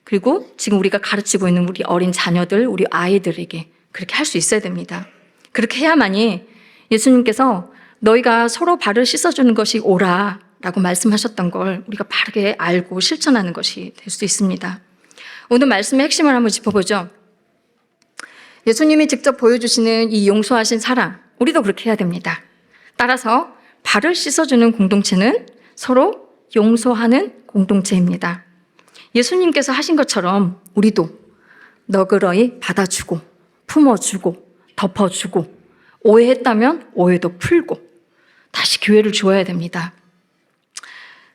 그리고 지금 우리가 가르치고 있는 우리 어린 자녀들, 우리 아이들에게 그렇게 할 수 있어야 됩니다. 그렇게 해야만이 예수님께서 너희가 서로 발을 씻어주는 것이 옳아라고 말씀하셨던 걸 우리가 바르게 알고 실천하는 것이 될 수 있습니다. 오늘 말씀의 핵심을 한번 짚어보죠. 예수님이 직접 보여주시는 이 용서하신 사랑, 우리도 그렇게 해야 됩니다. 따라서 발을 씻어주는 공동체는 서로 용서하는 공동체입니다. 예수님께서 하신 것처럼 우리도 너그러이 받아주고 품어주고 덮어주고 오해했다면 오해도 풀고 다시 기회를 주어야 됩니다.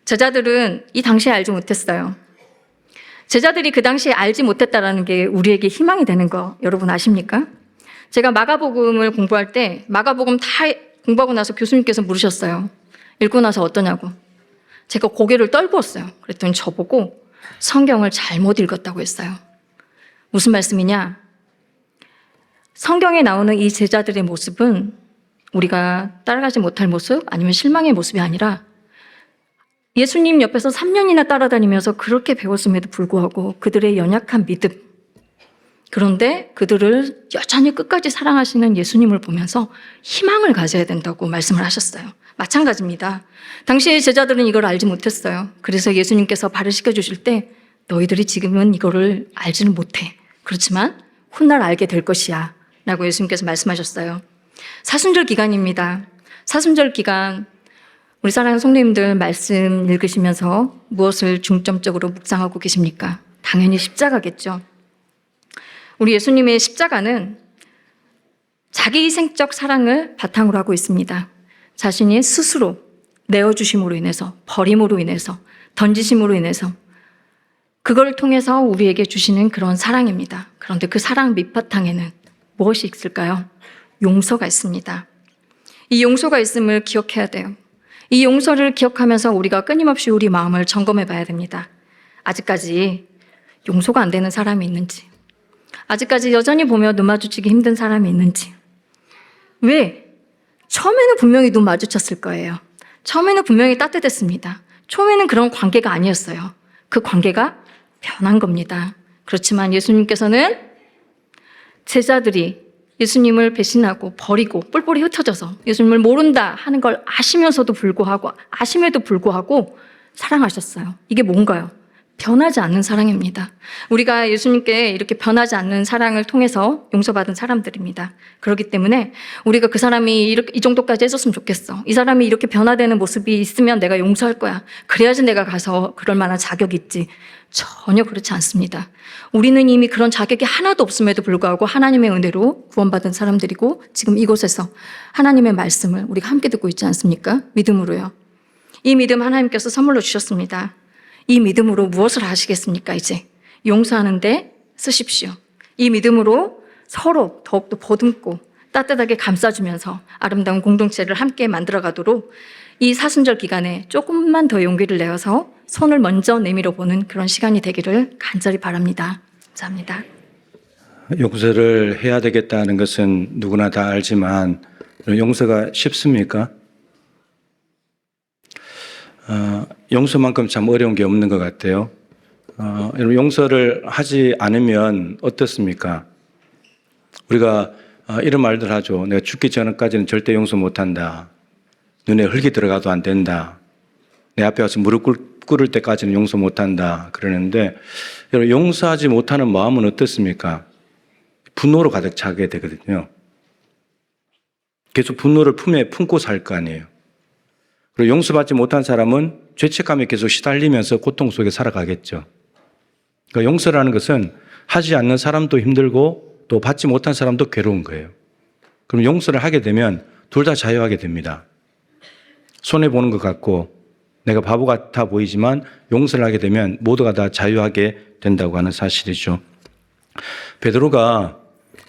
제자들은 이 당시에 알지 못했어요. 제자들이 그 당시에 알지 못했다는 게 우리에게 희망이 되는 거 여러분 아십니까? 제가 마가복음을 공부할 때 마가복음 다 공부하고 나서 교수님께서 물으셨어요. 읽고 나서 어떠냐고. 제가 고개를 떨구었어요. 그랬더니 저보고 성경을 잘못 읽었다고 했어요. 무슨 말씀이냐? 성경에 나오는 이 제자들의 모습은 우리가 따라가지 못할 모습 아니면 실망의 모습이 아니라 예수님 옆에서 3년이나 따라다니면서 그렇게 배웠음에도 불구하고 그들의 연약한 믿음, 그런데 그들을 여전히 끝까지 사랑하시는 예수님을 보면서 희망을 가져야 된다고 말씀을 하셨어요. 마찬가지입니다. 당시의 제자들은 이걸 알지 못했어요. 그래서 예수님께서 발을 씻겨주실 때 너희들이 지금은 이거를 알지는 못해. 그렇지만 훗날 알게 될 것이야 라고 예수님께서 말씀하셨어요. 사순절 기간입니다. 사순절 기간 우리 사랑하는 성도님들 말씀 읽으시면서 무엇을 중점적으로 묵상하고 계십니까? 당연히 십자가겠죠. 우리 예수님의 십자가는 자기 희생적 사랑을 바탕으로 하고 있습니다. 자신이 스스로 내어주심으로 인해서, 버림으로 인해서, 던지심으로 인해서 그걸 통해서 우리에게 주시는 그런 사랑입니다. 그런데 그 사랑 밑바탕에는 무엇이 있을까요? 용서가 있습니다. 이 용서가 있음을 기억해야 돼요. 이 용서를 기억하면서 우리가 끊임없이 우리 마음을 점검해 봐야 됩니다. 아직까지 용서가 안 되는 사람이 있는지, 아직까지 여전히 보며 눈 마주치기 힘든 사람이 있는지. 왜? 처음에는 분명히 눈 마주쳤을 거예요. 처음에는 분명히 따뜻했습니다. 처음에는 그런 관계가 아니었어요. 그 관계가 변한 겁니다. 그렇지만 예수님께서는 제자들이 예수님을 배신하고 버리고 뿔뿔이 흩어져서 예수님을 모른다 하는 걸 아시면서도 불구하고, 아심에도 불구하고 사랑하셨어요. 이게 뭔가요? 변하지 않는 사랑입니다. 우리가 예수님께 이렇게 변하지 않는 사랑을 통해서 용서받은 사람들입니다. 그렇기 때문에 우리가 그 사람이 이 정도까지 했었으면 좋겠어. 이 사람이 이렇게 변화되는 모습이 있으면 내가 용서할 거야. 그래야지 내가 가서 그럴 만한 자격이 있지. 전혀 그렇지 않습니다. 우리는 이미 그런 자격이 하나도 없음에도 불구하고 하나님의 은혜로 구원받은 사람들이고 지금 이곳에서 하나님의 말씀을 우리가 함께 듣고 있지 않습니까? 믿음으로요. 이 믿음 하나님께서 선물로 주셨습니다. 이 믿음으로 무엇을 하시겠습니까? 이제 용서하는데 쓰십시오. 이 믿음으로 서로 더욱더 보듬고 따뜻하게 감싸주면서 아름다운 공동체를 함께 만들어가도록 이 사순절 기간에 조금만 더 용기를 내어서 손을 먼저 내밀어 보는 그런 시간이 되기를 간절히 바랍니다. 감사합니다. 용서를 해야 되겠다는 것은 누구나 다 알지만 용서가 쉽습니까? 용서만큼 참 어려운 게 없는 것 같아요. 여러분, 용서를 하지 않으면 어떻습니까? 우리가 이런 말들 하죠. 내가 죽기 전까지는 절대 용서 못한다. 눈에 흙이 들어가도 안 된다. 내 앞에 와서 무릎 꿇을 때까지는 용서 못한다. 그러는데 여러분, 용서하지 못하는 마음은 어떻습니까? 분노로 가득 차게 되거든요. 계속 분노를 품에 품고 살 거 아니에요. 그리고 용서받지 못한 사람은 죄책감에 계속 시달리면서 고통 속에 살아가겠죠. 그러니까 용서라는 것은 하지 않는 사람도 힘들고 또 받지 못한 사람도 괴로운 거예요. 그럼 용서를 하게 되면 둘 다 자유하게 됩니다. 손해보는 것 같고 내가 바보 같아 보이지만 용서를 하게 되면 모두가 다 자유하게 된다고 하는 사실이죠. 베드로가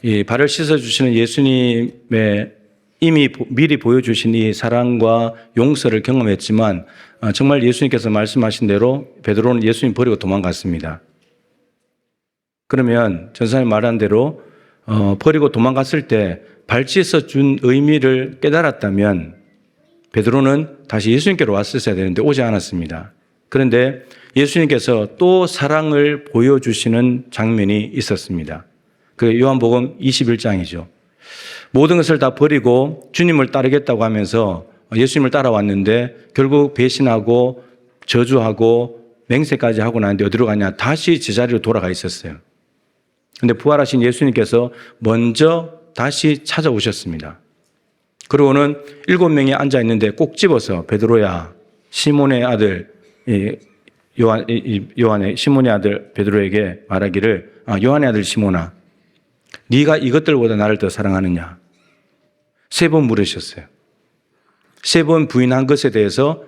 이 발을 씻어주시는 예수님의 이미 미리 보여주신 이 사랑과 용서를 경험했지만 정말 예수님께서 말씀하신 대로 베드로는 예수님 버리고 도망갔습니다. 그러면 전사님 말한 대로 버리고 도망갔을 때 발짓어 준 의미를 깨달았다면 베드로는 다시 예수님께로 왔었어야 되는데 오지 않았습니다. 그런데 예수님께서 또 사랑을 보여주시는 장면이 있었습니다. 그 요한복음 21장이죠. 모든 것을 다 버리고 주님을 따르겠다고 하면서 예수님을 따라왔는데 결국 배신하고 저주하고 맹세까지 하고 나는데 어디로 가냐? 다시 제자리로 돌아가 있었어요. 그런데 부활하신 예수님께서 먼저 다시 찾아오셨습니다. 그리고는 7명이 앉아 있는데 꼭 집어서 베드로야, 시몬의 아들 요한의 시몬의 아들 베드로에게 말하기를 요한의 아들 시몬아, 네가 이것들보다 나를 더 사랑하느냐? 3번 물으셨어요. 3번 부인한 것에 대해서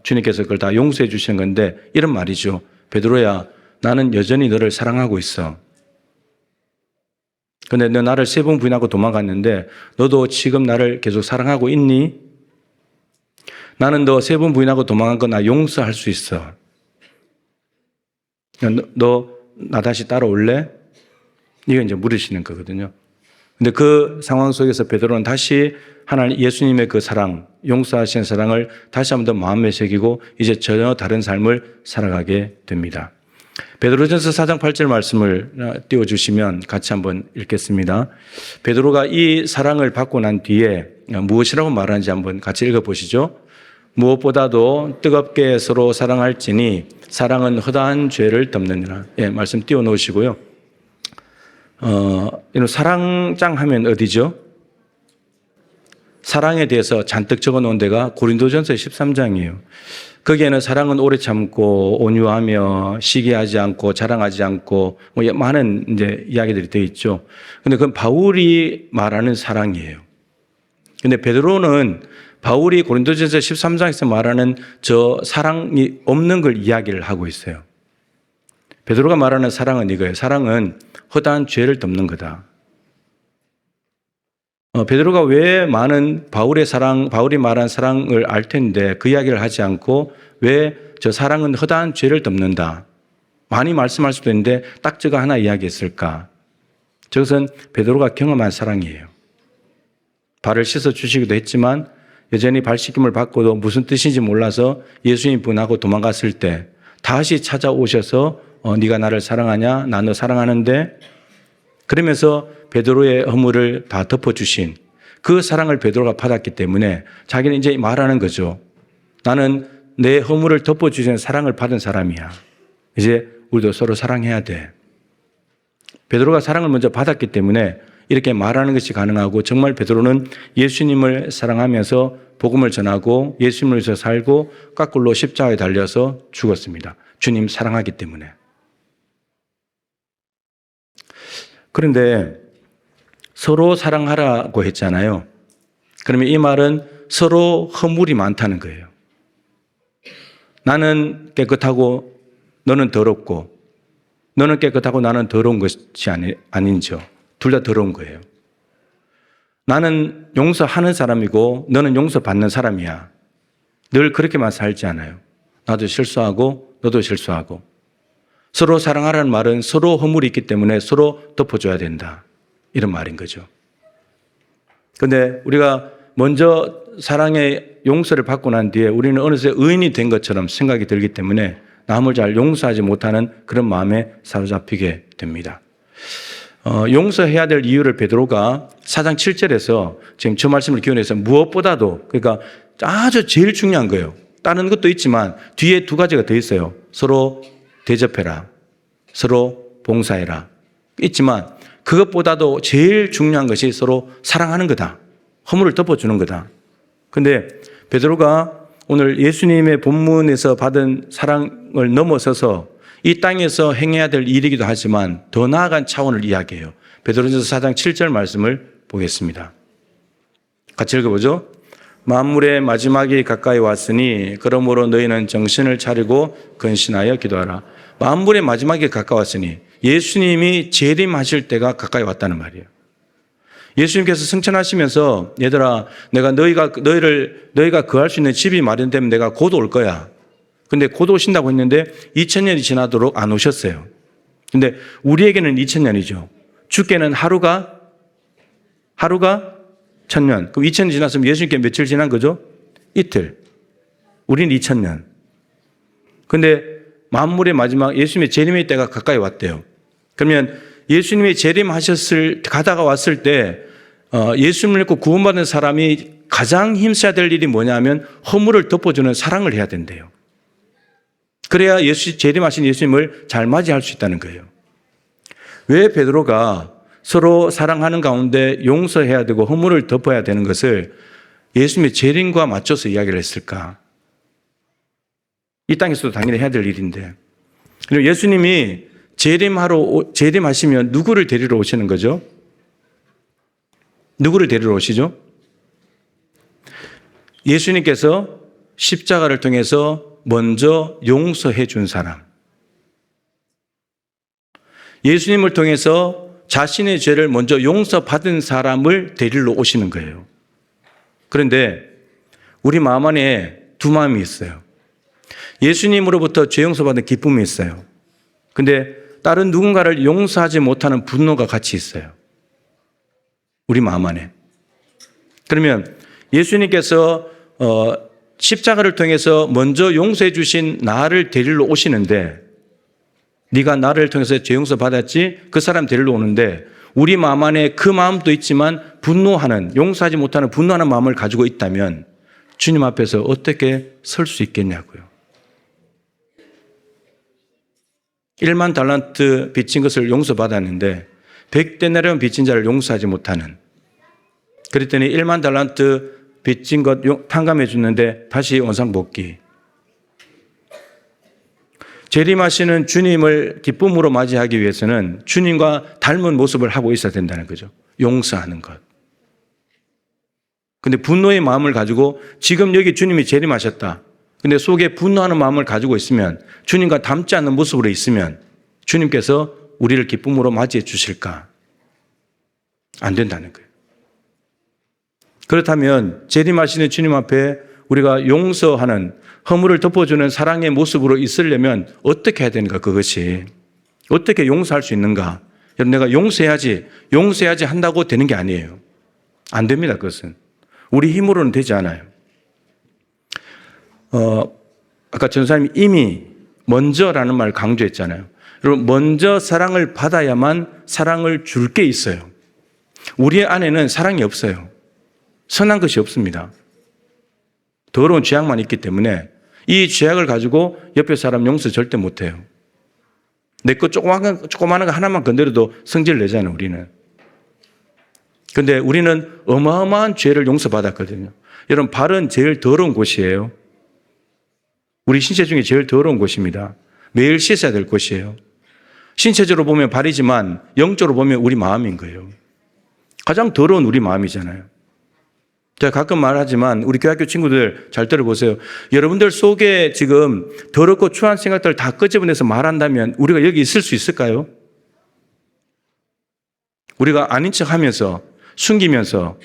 주님께서 그걸 다 용서해 주시는 건데 이런 말이죠. 베드로야, 나는 여전히 너를 사랑하고 있어. 그런데 너 나를 3번 부인하고 도망갔는데 너도 지금 나를 계속 사랑하고 있니? 나는 너 3번 부인하고 도망간 거 나 용서할 수 있어. 너 나 다시 따라올래? 이거 이제 물으시는 거거든요. 근데 그 상황 속에서 베드로는 다시 하나님 예수님의 그 사랑, 용서하시는 사랑을 다시 한번 더 마음에 새기고 이제 전혀 다른 삶을 살아가게 됩니다. 베드로전서 4장 8절 말씀을 띄워주시면 같이 한번 읽겠습니다. 베드로가 이 사랑을 받고 난 뒤에 무엇이라고 말하는지 한번 같이 읽어보시죠. 무엇보다도 뜨겁게 서로 사랑할지니 사랑은 허다한 죄를 덮느니라. 예, 말씀 띄워놓으시고요. 사랑장 하면 어디죠? 사랑에 대해서 잔뜩 적어 놓은 데가 고린도전서 13장이에요. 거기에는 사랑은 오래 참고 온유하며 시기하지 않고 자랑하지 않고 뭐 많은 이제 이야기들이 되어 있죠. 근데 그건 바울이 말하는 사랑이에요. 근데 베드로는 바울이 고린도전서 13장에서 말하는 저 사랑이 없는 걸 이야기를 하고 있어요. 베드로가 말하는 사랑은 이거예요. 사랑은 허다한 죄를 덮는 거다. 베드로가 왜 많은 바울이 말한 사랑을 알 텐데 그 이야기를 하지 않고 왜 저 사랑은 허다한 죄를 덮는다. 많이 말씀할 수도 있는데 딱 저거 하나 이야기했을까? 저것은 베드로가 경험한 사랑이에요. 발을 씻어 주시기도 했지만 여전히 발 씻김을 받고도 무슨 뜻인지 몰라서 예수님 분하고 도망갔을 때 다시 찾아오셔서 네가 나를 사랑하냐? 나 너 사랑하는데? 그러면서 베드로의 허물을 다 덮어주신 그 사랑을 베드로가 받았기 때문에 자기는 이제 말하는 거죠. 나는 내 허물을 덮어주시는 사랑을 받은 사람이야. 이제 우리도 서로 사랑해야 돼. 베드로가 사랑을 먼저 받았기 때문에 이렇게 말하는 것이 가능하고 정말 베드로는 예수님을 사랑하면서 복음을 전하고 예수님을 위해서 살고 거꾸로 십자가에 달려서 죽었습니다. 주님 사랑하기 때문에. 그런데 서로 사랑하라고 했잖아요. 그러면 이 말은 서로 허물이 많다는 거예요. 나는 깨끗하고 너는 더럽고 너는 깨끗하고 나는 더러운 것이 아닌죠. 둘 다 더러운 거예요. 나는 용서하는 사람이고 너는 용서받는 사람이야. 늘 그렇게만 살지 않아요. 나도 실수하고 너도 실수하고. 서로 사랑하라는 말은 서로 허물이 있기 때문에 서로 덮어줘야 된다. 이런 말인 거죠. 그런데 우리가 먼저 사랑의 용서를 받고 난 뒤에 우리는 어느새 의인이 된 것처럼 생각이 들기 때문에 남을 잘 용서하지 못하는 그런 마음에 사로잡히게 됩니다. 용서해야 될 이유를 베드로가 4장 7절에서 지금 저 말씀을 기원해서 무엇보다도 그러니까 아주 제일 중요한 거예요. 다른 것도 있지만 뒤에 두 가지가 더 있어요. 서로 대접해라. 서로 봉사해라. 있지만 그것보다도 제일 중요한 것이 서로 사랑하는 거다. 허물을 덮어주는 거다. 그런데 베드로가 오늘 예수님의 본문에서 받은 사랑을 넘어서서 이 땅에서 행해야 될 일이기도 하지만 더 나아간 차원을 이야기해요. 베드로전서 4장 7절 말씀을 보겠습니다. 같이 읽어보죠. 만물의 마지막이 가까이 왔으니 그러므로 너희는 정신을 차리고 근신하여 기도하라. 만물의 마지막이 가까웠으니 예수님이 재림하실 때가 가까이 왔다는 말이에요. 예수님께서 승천하시면서 얘들아 내가 너희가 거할 수 있는 집이 마련되면 내가 곧 올 거야. 근데 곧 오신다고 했는데 2000년이 지나도록 안 오셨어요. 근데 우리에게는 2000년이죠. 주께는 하루가 1000년. 그럼 2000년 지났으면 예수님께 며칠 지난 거죠? 이틀. 우리는 2000년. 근데 만물의 마지막 예수님의 재림의 때가 가까이 왔대요. 그러면 예수님이 가다가 왔을 때 예수님을 믿고 구원받은 사람이 가장 힘써야 될 일이 뭐냐면 허물을 덮어주는 사랑을 해야 된대요. 그래야 재림하신 예수님을 잘 맞이할 수 있다는 거예요. 왜 베드로가 서로 사랑하는 가운데 용서해야 되고 허물을 덮어야 되는 것을 예수님의 재림과 맞춰서 이야기를 했을까? 이 땅에서도 당연히 해야 될 일인데. 그리고 예수님이 재림하시면 누구를 데리러 오시는 거죠? 누구를 데리러 오시죠? 예수님께서 십자가를 통해서 먼저 용서해 준 사람. 예수님을 통해서 자신의 죄를 먼저 용서받은 사람을 데리러 오시는 거예요. 그런데 우리 마음 안에 두 마음이 있어요. 예수님으로부터 죄 용서받은 기쁨이 있어요. 근데 다른 누군가를 용서하지 못하는 분노가 같이 있어요. 우리 마음 안에. 그러면 예수님께서 십자가를 통해서 먼저 용서해 주신 나를 데리러 오시는데 네가 나를 통해서 죄 용서 받았지? 그 사람 데리러 오는데 우리 마음 안에 그 마음도 있지만 분노하는, 용서하지 못하는 분노하는 마음을 가지고 있다면 주님 앞에서 어떻게 설 수 있겠냐고요. 1만 달란트 빚진 것을 용서받았는데 100데나리온 빚진 자를 용서하지 못하는, 그랬더니 1만 달란트 빚진 것 탕감해 줬는데 다시 원상복귀. 재림하시는 주님을 기쁨으로 맞이하기 위해서는 주님과 닮은 모습을 하고 있어야 된다는 거죠. 용서하는 것. 근데 분노의 마음을 가지고 지금 여기 주님이 재림하셨다. 근데 속에 분노하는 마음을 가지고 있으면, 주님과 닮지 않는 모습으로 있으면 주님께서 우리를 기쁨으로 맞이해 주실까? 안 된다는 거예요. 그렇다면 재림하시는 주님 앞에 우리가 용서하는, 허물을 덮어주는 사랑의 모습으로 있으려면 어떻게 해야 되는가? 그것이 어떻게 용서할 수 있는가? 여러분, 내가 용서해야지 한다고 되는 게 아니에요. 안 됩니다. 그것은 우리 힘으로는 되지 않아요. 아까 전사님이 이미 먼저라는 말을 강조했잖아요. 여러분, 먼저 사랑을 받아야만 사랑을 줄 게 있어요. 우리 안에는 사랑이 없어요. 선한 것이 없습니다. 더러운 죄악만 있기 때문에 이 죄악을 가지고 옆에 사람 용서 절대 못해요. 내 거 조그마한 거 하나만 건드려도 성질 내잖아요, 우리는. 근데 우리는 어마어마한 죄를 용서받았거든요. 여러분, 발은 제일 더러운 곳이에요. 우리 신체 중에 제일 더러운 곳입니다. 매일 씻어야 될 곳이에요. 신체적으로 보면 발이지만 영적으로 보면 우리 마음인 거예요. 가장 더러운 우리 마음이잖아요. 제가 가끔 말하지만 우리 교학교 친구들 잘 들어보세요. 여러분들 속에 지금 더럽고 추한 생각들을 다 끄집어내서 말한다면 우리가 여기 있을 수 있을까요? 우리가 아닌 척하면서 숨기면서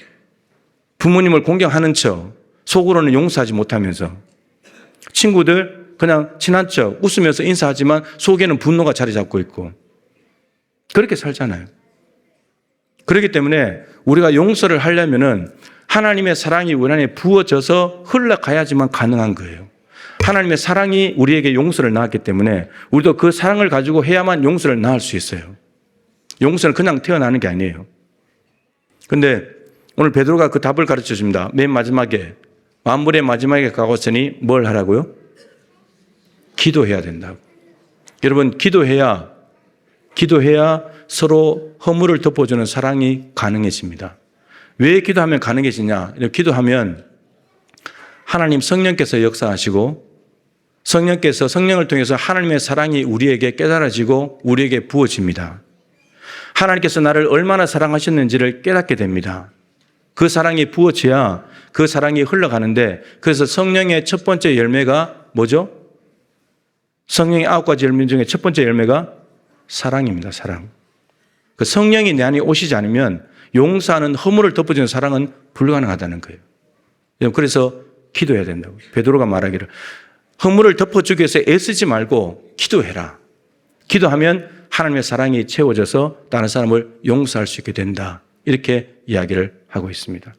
부모님을 공경하는 척 속으로는 용서하지 못하면서 친구들 그냥 친한 척 웃으면서 인사하지만 속에는 분노가 자리 잡고 있고 그렇게 살잖아요. 그렇기 때문에 우리가 용서를 하려면은 하나님의 사랑이 우리 안에 부어져서 흘러가야지만 가능한 거예요. 하나님의 사랑이 우리에게 용서를 낳았기 때문에 우리도 그 사랑을 가지고 해야만 용서를 낳을 수 있어요. 용서는 그냥 태어나는 게 아니에요. 근데 오늘 베드로가 그 답을 가르쳐 줍니다. 맨 마지막에 만물의 마지막에 가고서니 뭘 하라고요? 기도해야 된다고. 여러분, 기도해야 서로 허물을 덮어주는 사랑이 가능해집니다. 왜 기도하면 가능해지냐? 기도하면 하나님 성령께서 역사하시고 성령께서 성령을 통해서 하나님의 사랑이 우리에게 깨달아지고 우리에게 부어집니다. 하나님께서 나를 얼마나 사랑하셨는지를 깨닫게 됩니다. 그 사랑이 부어져야 그 사랑이 흘러가는데 그래서 성령의 첫 번째 열매가 뭐죠? 성령의 9가지 열매 중에 첫 번째 열매가 사랑입니다. 사랑. 그 성령이 내 안에 오시지 않으면 용서하는 허물을 덮어주는 사랑은 불가능하다는 거예요. 그래서 기도해야 된다고. 베드로가 말하기를 허물을 덮어주기 위해서 애쓰지 말고 기도해라. 기도하면 하나님의 사랑이 채워져서 다른 사람을 용서할 수 있게 된다. 이렇게 이야기를 하고 있습니다.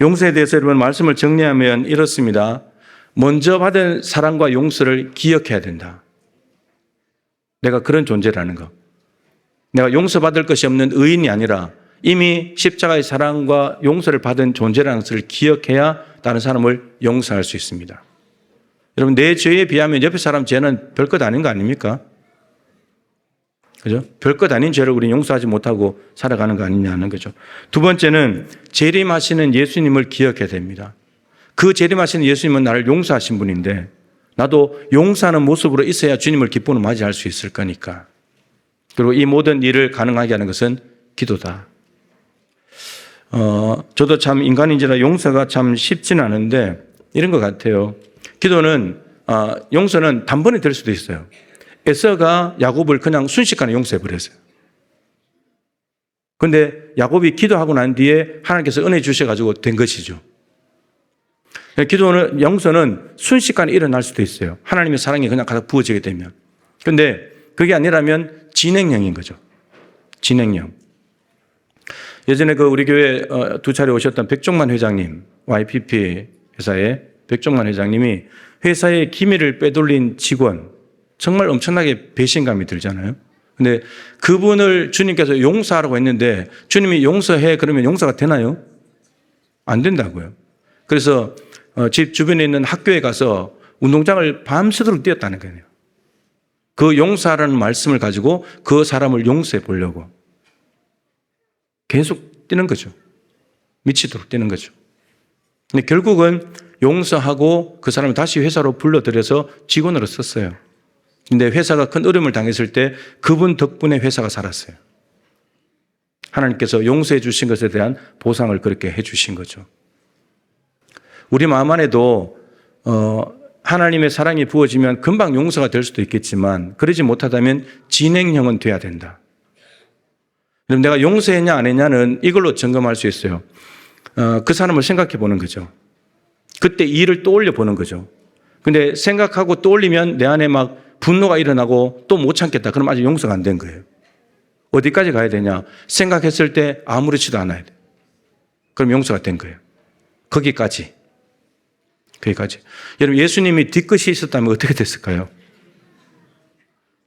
용서에 대해서 여러분 말씀을 정리하면 이렇습니다. 먼저 받은 사랑과 용서를 기억해야 된다. 내가 그런 존재라는 거. 내가 용서받을 것이 없는 의인이 아니라 이미 십자가의 사랑과 용서를 받은 존재라는 것을 기억해야 다른 사람을 용서할 수 있습니다. 여러분, 내 죄에 비하면 옆에 사람 죄는 별것 아닌 거 아닙니까? 그죠? 별것 아닌 죄를 우리는 용서하지 못하고 살아가는 거 아니냐는 거죠. 두 번째는 재림하시는 예수님을 기억해야 됩니다. 그 재림하시는 예수님은 나를 용서하신 분인데 나도 용서하는 모습으로 있어야 주님을 기쁨으로 맞이할 수 있을 거니까. 그리고 이 모든 일을 가능하게 하는 것은 기도다. 저도 참 인간인지라 용서가 참 쉽지는 않은데 이런 것 같아요. 기도는 용서는 단번에 될 수도 있어요. 에서가 야곱을 그냥 순식간에 용서해 버렸어요. 그런데 야곱이 기도하고 난 뒤에 하나님께서 은혜 주셔가지고 된 것이죠. 기도는 용서는 순식간에 일어날 수도 있어요. 하나님의 사랑이 그냥 가득 부어지게 되면. 그런데 그게 아니라면 진행형인 거죠. 진행형. 예전에 우리 교회 두 차례 오셨던 백종만 회장님, YPP 회사의 백종만 회장님이 회사의 기밀을 빼돌린 직원, 정말 엄청나게 배신감이 들잖아요. 근데 그분을 주님께서 용서하라고 했는데 주님이 용서해 그러면 용서가 되나요? 안 된다고요. 그래서 집 주변에 있는 학교에 가서 운동장을 밤새도록 뛰었다는 거예요. 그 용서하라는 말씀을 가지고 그 사람을 용서해 보려고 계속 뛰는 거죠. 미치도록 뛰는 거죠. 근데 결국은 용서하고 그 사람을 다시 회사로 불러들여서 직원으로 썼어요. 근데 회사가 큰 어려움을 당했을 때 그분 덕분에 회사가 살았어요. 하나님께서 용서해 주신 것에 대한 보상을 그렇게 해 주신 거죠. 우리 마음 안에도 하나님의 사랑이 부어지면 금방 용서가 될 수도 있겠지만 그러지 못하다면 진행형은 돼야 된다. 그럼 내가 용서했냐 안 했냐는 이걸로 점검할 수 있어요. 그 사람을 생각해 보는 거죠. 그때 일을 떠올려 보는 거죠. 근데 생각하고 떠올리면 내 안에 막 분노가 일어나고 또 못 참겠다. 그럼 아직 용서가 안 된 거예요. 어디까지 가야 되냐? 생각했을 때 아무렇지도 않아야 돼. 그럼 용서가 된 거예요. 거기까지. 여러분, 예수님이 뒤끝이 있었다면 어떻게 됐을까요?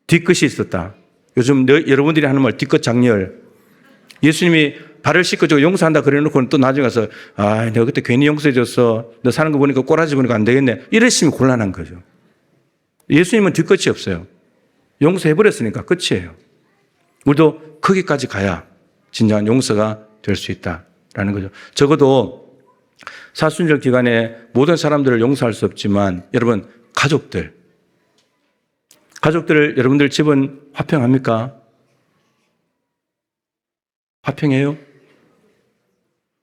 뒤끝이 있었다. 요즘 여러분들이 하는 말 뒤끝 장렬. 예수님이 발을 씻겨주고 용서한다 그래놓고는 또 나중에 가서 내가 그때 괜히 용서해줬어. 너 사는 거 보니까 꼬라지 보니까 안 되겠네. 이랬으면 곤란한 거죠. 예수님은 뒤끝이 없어요. 용서해버렸으니까 끝이에요. 우리도 거기까지 가야 진정한 용서가 될 수 있다라는 거죠. 적어도 사순절 기간에 모든 사람들을 용서할 수 없지만 여러분 가족들 여러분들 집은 화평합니까? 화평해요?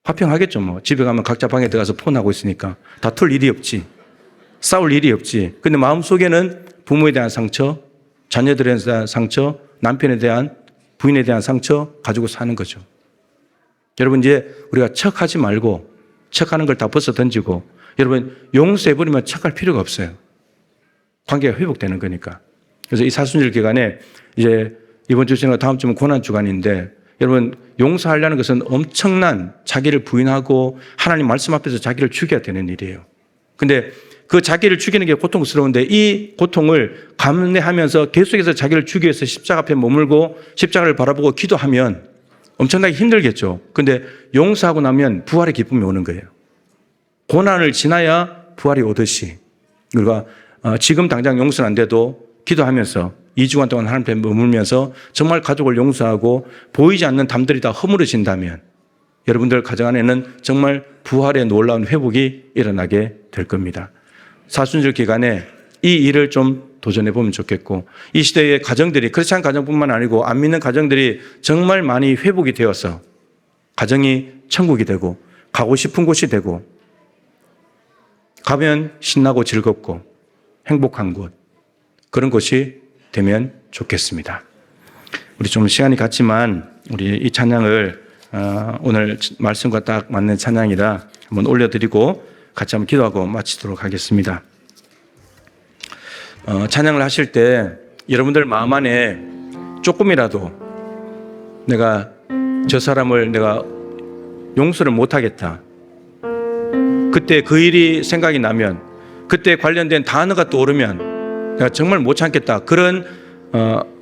화평하겠죠 뭐. 집에 가면 각자 방에 들어가서 폰하고 있으니까 다툴 일이 없지. 싸울 일이 없지. 근데 마음속에는 부모에 대한 상처, 자녀들에 대한 상처, 남편에 대한 부인에 대한 상처 가지고 사는 거죠. 여러분 이제 우리가 척하지 말고 척하는 걸 다 벗어 던지고 여러분 용서해버리면 척할 필요가 없어요. 관계가 회복되는 거니까. 그래서 이 사순절 기간에 이제 이번 주 지나고 다음 주면 고난 주간인데 여러분 용서하려는 것은 엄청난 자기를 부인하고 하나님 말씀 앞에서 자기를 죽여야 되는 일이에요. 근데 그 자기를 죽이는 게 고통스러운데 이 고통을 감내하면서 계속해서 자기를 죽이기 위해서 십자가 앞에 머물고 십자가를 바라보고 기도하면 엄청나게 힘들겠죠. 근데 용서하고 나면 부활의 기쁨이 오는 거예요. 고난을 지나야 부활이 오듯이 우리가 지금 당장 용서는 안 돼도 기도하면서 2주간 동안 하나님 앞에 머물면서 정말 가족을 용서하고 보이지 않는 담들이 다 허물어진다면 여러분들 가정 안에는 정말 부활의 놀라운 회복이 일어나게 될 겁니다. 사순절 기간에 이 일을 좀 도전해 보면 좋겠고 이 시대의 가정들이 크리스찬 가정뿐만 아니고 안 믿는 가정들이 정말 많이 회복이 되어서 가정이 천국이 되고 가고 싶은 곳이 되고 가면 신나고 즐겁고 행복한 곳 그런 곳이 되면 좋겠습니다. 우리 좀 시간이 갔지만 우리 이 찬양을 오늘 말씀과 딱 맞는 찬양이라 한번 올려드리고 같이 한번 기도하고 마치도록 하겠습니다. 찬양을 하실 때 여러분들 마음 안에 조금이라도 내가 저 사람을 내가 용서를 못하겠다. 그때 그 일이 생각이 나면 그때 관련된 단어가 떠오르면 내가 정말 못 참겠다. 그런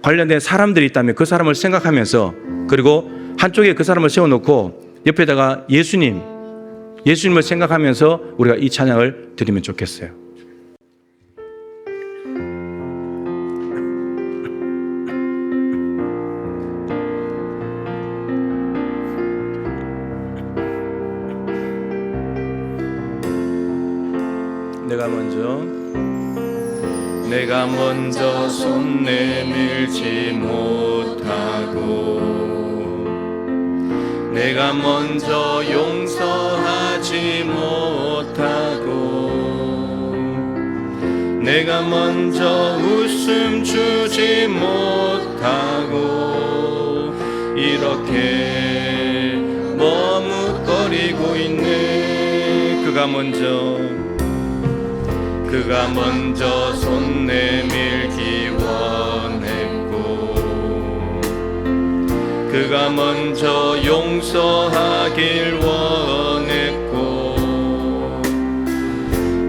관련된 사람들이 있다면 그 사람을 생각하면서 그리고 한쪽에 그 사람을 세워놓고 옆에다가 예수님을 생각하면서 우리가 이 찬양을 드리면 좋겠어요. 내가 먼저 손 내밀지 못하고 내가 먼저 용서하지 못하고 내가 먼저 웃음 주지 못하고 이렇게 머뭇거리고 있네. 그가 먼저 손 내밀기 원했고 그가 먼저 용서하길 원했고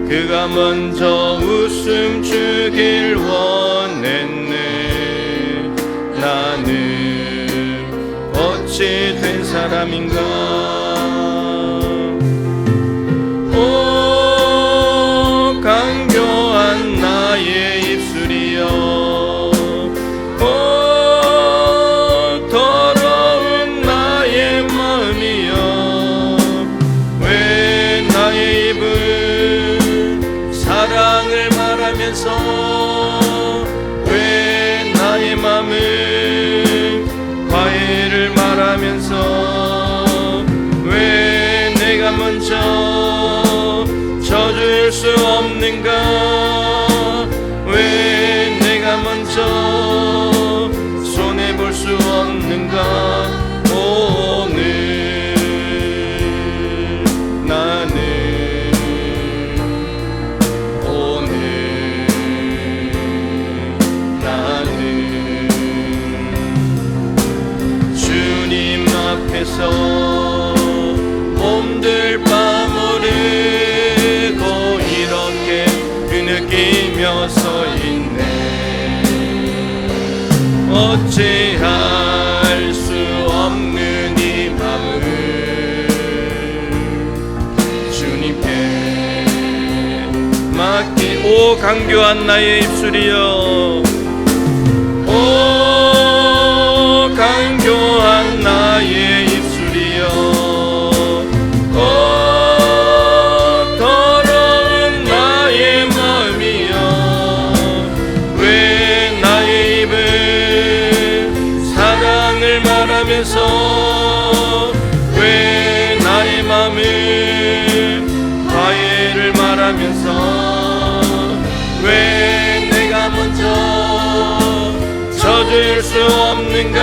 그가 먼저 웃음 주길 원했네. 나는 어찌 된 사람인가. 강교한 나의 입술이여 더러운 나의 마음이여 왜 나의 입은 사랑을 말하면서 왜 나의 마음은 과일을 말하면서 왜 내가 먼저 져줄 수 없는가. 어찌할 수 없는 이 마음 주님께 맡기. 오 강교한 나의 입술이여, 오 강교한 나의 입술이여, 오 더러운 나의 마음이여, 왜 나의 입은 사랑을 말하면서, 왜 나의 마음은 화해를 말하면서, 왜 내가 먼저 져줄 수 없는가,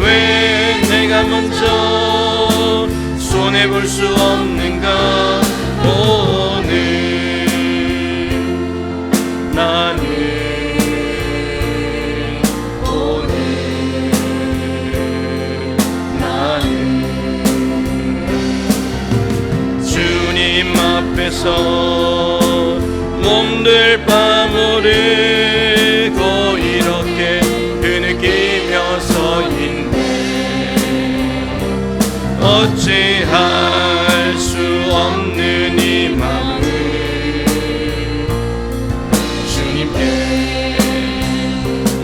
왜 내가 먼저 손해볼 수 없는가. 오늘 나는 오늘 나는 주님 앞에서 몸둘 바 모르고 이렇게 흐느끼며 서 있네. 어찌할 수 없는 이 마음을 주님께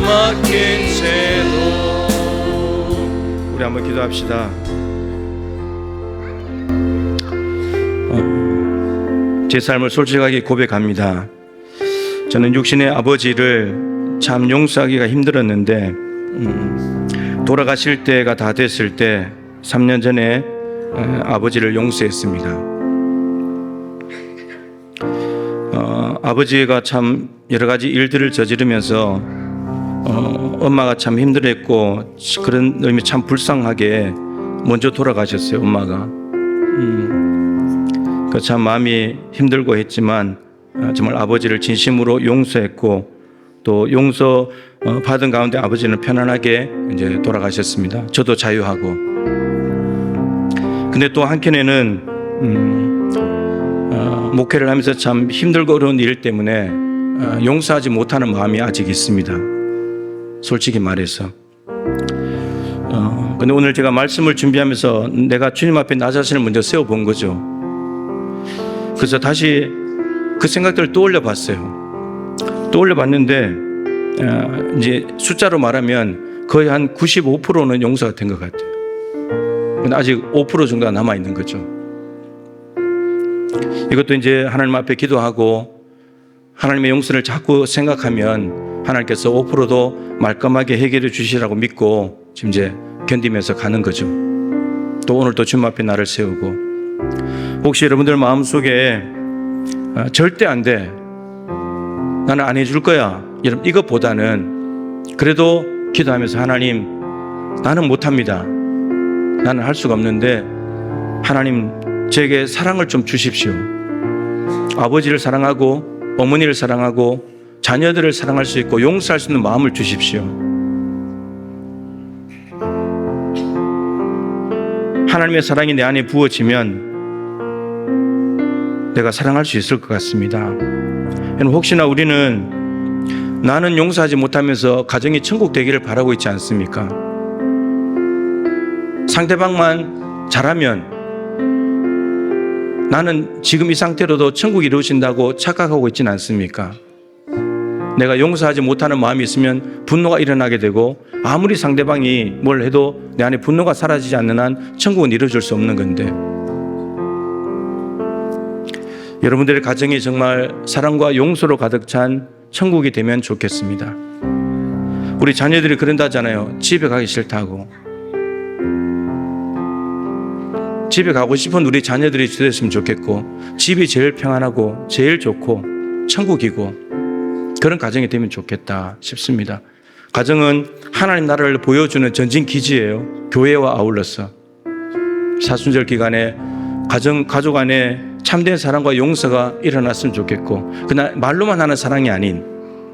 맡긴 채로. 우리 한번 기도합시다. 제 삶을 솔직하게 고백합니다. 저는 육신의 아버지를 참 용서하기가 힘들었는데 돌아가실 때가 다 됐을 때 3년 전에 아버지를 용서했습니다. 아버지가 참 여러 가지 일들을 저지르면서 엄마가 참 힘들었고 그런 의미 참 불쌍하게 먼저 돌아가셨어요. 엄마가. 참 마음이 힘들고 했지만 정말 아버지를 진심으로 용서했고 또 용서 받은 가운데 아버지는 편안하게 이제 돌아가셨습니다. 저도 자유하고. 근데 또 한켠에는 목회를 하면서 참 힘들고 어려운 일 때문에 용서하지 못하는 마음이 아직 있습니다. 솔직히 말해서. 근데 오늘 제가 말씀을 준비하면서 내가 주님 앞에 나 자신을 먼저 세워본 거죠. 그래서 다시 그 생각들을 떠올려 봤어요. 떠올려 봤는데 이제 숫자로 말하면 거의 한 95%는 용서가 된 것 같아요. 근데 아직 5% 정도가 남아 있는 거죠. 이것도 이제 하나님 앞에 기도하고 하나님의 용서를 자꾸 생각하면 하나님께서 5%도 말끔하게 해결해 주시라고 믿고 지금 이제 견디면서 가는 거죠. 또 오늘 또 주님 앞에 나를 세우고. 혹시 여러분들 마음속에 절대 안 돼, 나는 안 해줄 거야, 여러분 이것보다는 그래도 기도하면서 하나님 나는 못합니다, 나는 할 수가 없는데 하나님 제게 사랑을 좀 주십시오. 아버지를 사랑하고 어머니를 사랑하고 자녀들을 사랑할 수 있고 용서할 수 있는 마음을 주십시오. 하나님의 사랑이 내 안에 부어지면 내가 사랑할 수 있을 것 같습니다. 혹시나 우리는 나는 용서하지 못하면서 가정이 천국 되기를 바라고 있지 않습니까? 상대방만 잘하면 나는 지금 이 상태로도 천국이 이루어진다고 착각하고 있지는 않습니까? 내가 용서하지 못하는 마음이 있으면 분노가 일어나게 되고 아무리 상대방이 뭘 해도 내 안에 분노가 사라지지 않는 한 천국은 이루어질 수 없는 건데, 여러분들의 가정이 정말 사랑과 용서로 가득 찬 천국이 되면 좋겠습니다. 우리 자녀들이 그런다잖아요. 집에 가기 싫다고. 집에 가고 싶은 우리 자녀들이 됐으면 좋겠고, 집이 제일 평안하고 제일 좋고 천국이고 그런 가정이 되면 좋겠다 싶습니다. 가정은 하나님 나라를 보여주는 전진 기지예요. 교회와 아울러서 사순절 기간에 가족 안에 참된 사랑과 용서가 일어났으면 좋겠고, 그냥 말로만 하는 사랑이 아닌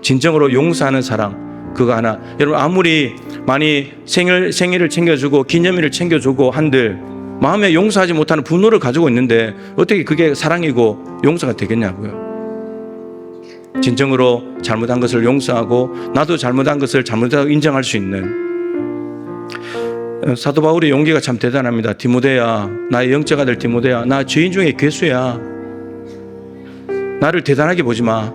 진정으로 용서하는 사랑, 그거 하나. 여러분 아무리 많이 생일을 챙겨주고 기념일을 챙겨주고 한들 마음에 용서하지 못하는 분노를 가지고 있는데 어떻게 그게 사랑이고 용서가 되겠냐고요. 진정으로 잘못한 것을 용서하고 나도 잘못한 것을 잘못하다고 인정할 수 있는 사도 바울의 용기가 참 대단합니다. 디모데야, 나의 영적 아들 디모데야, 나 죄인 중에 괴수야. 나를 대단하게 보지 마.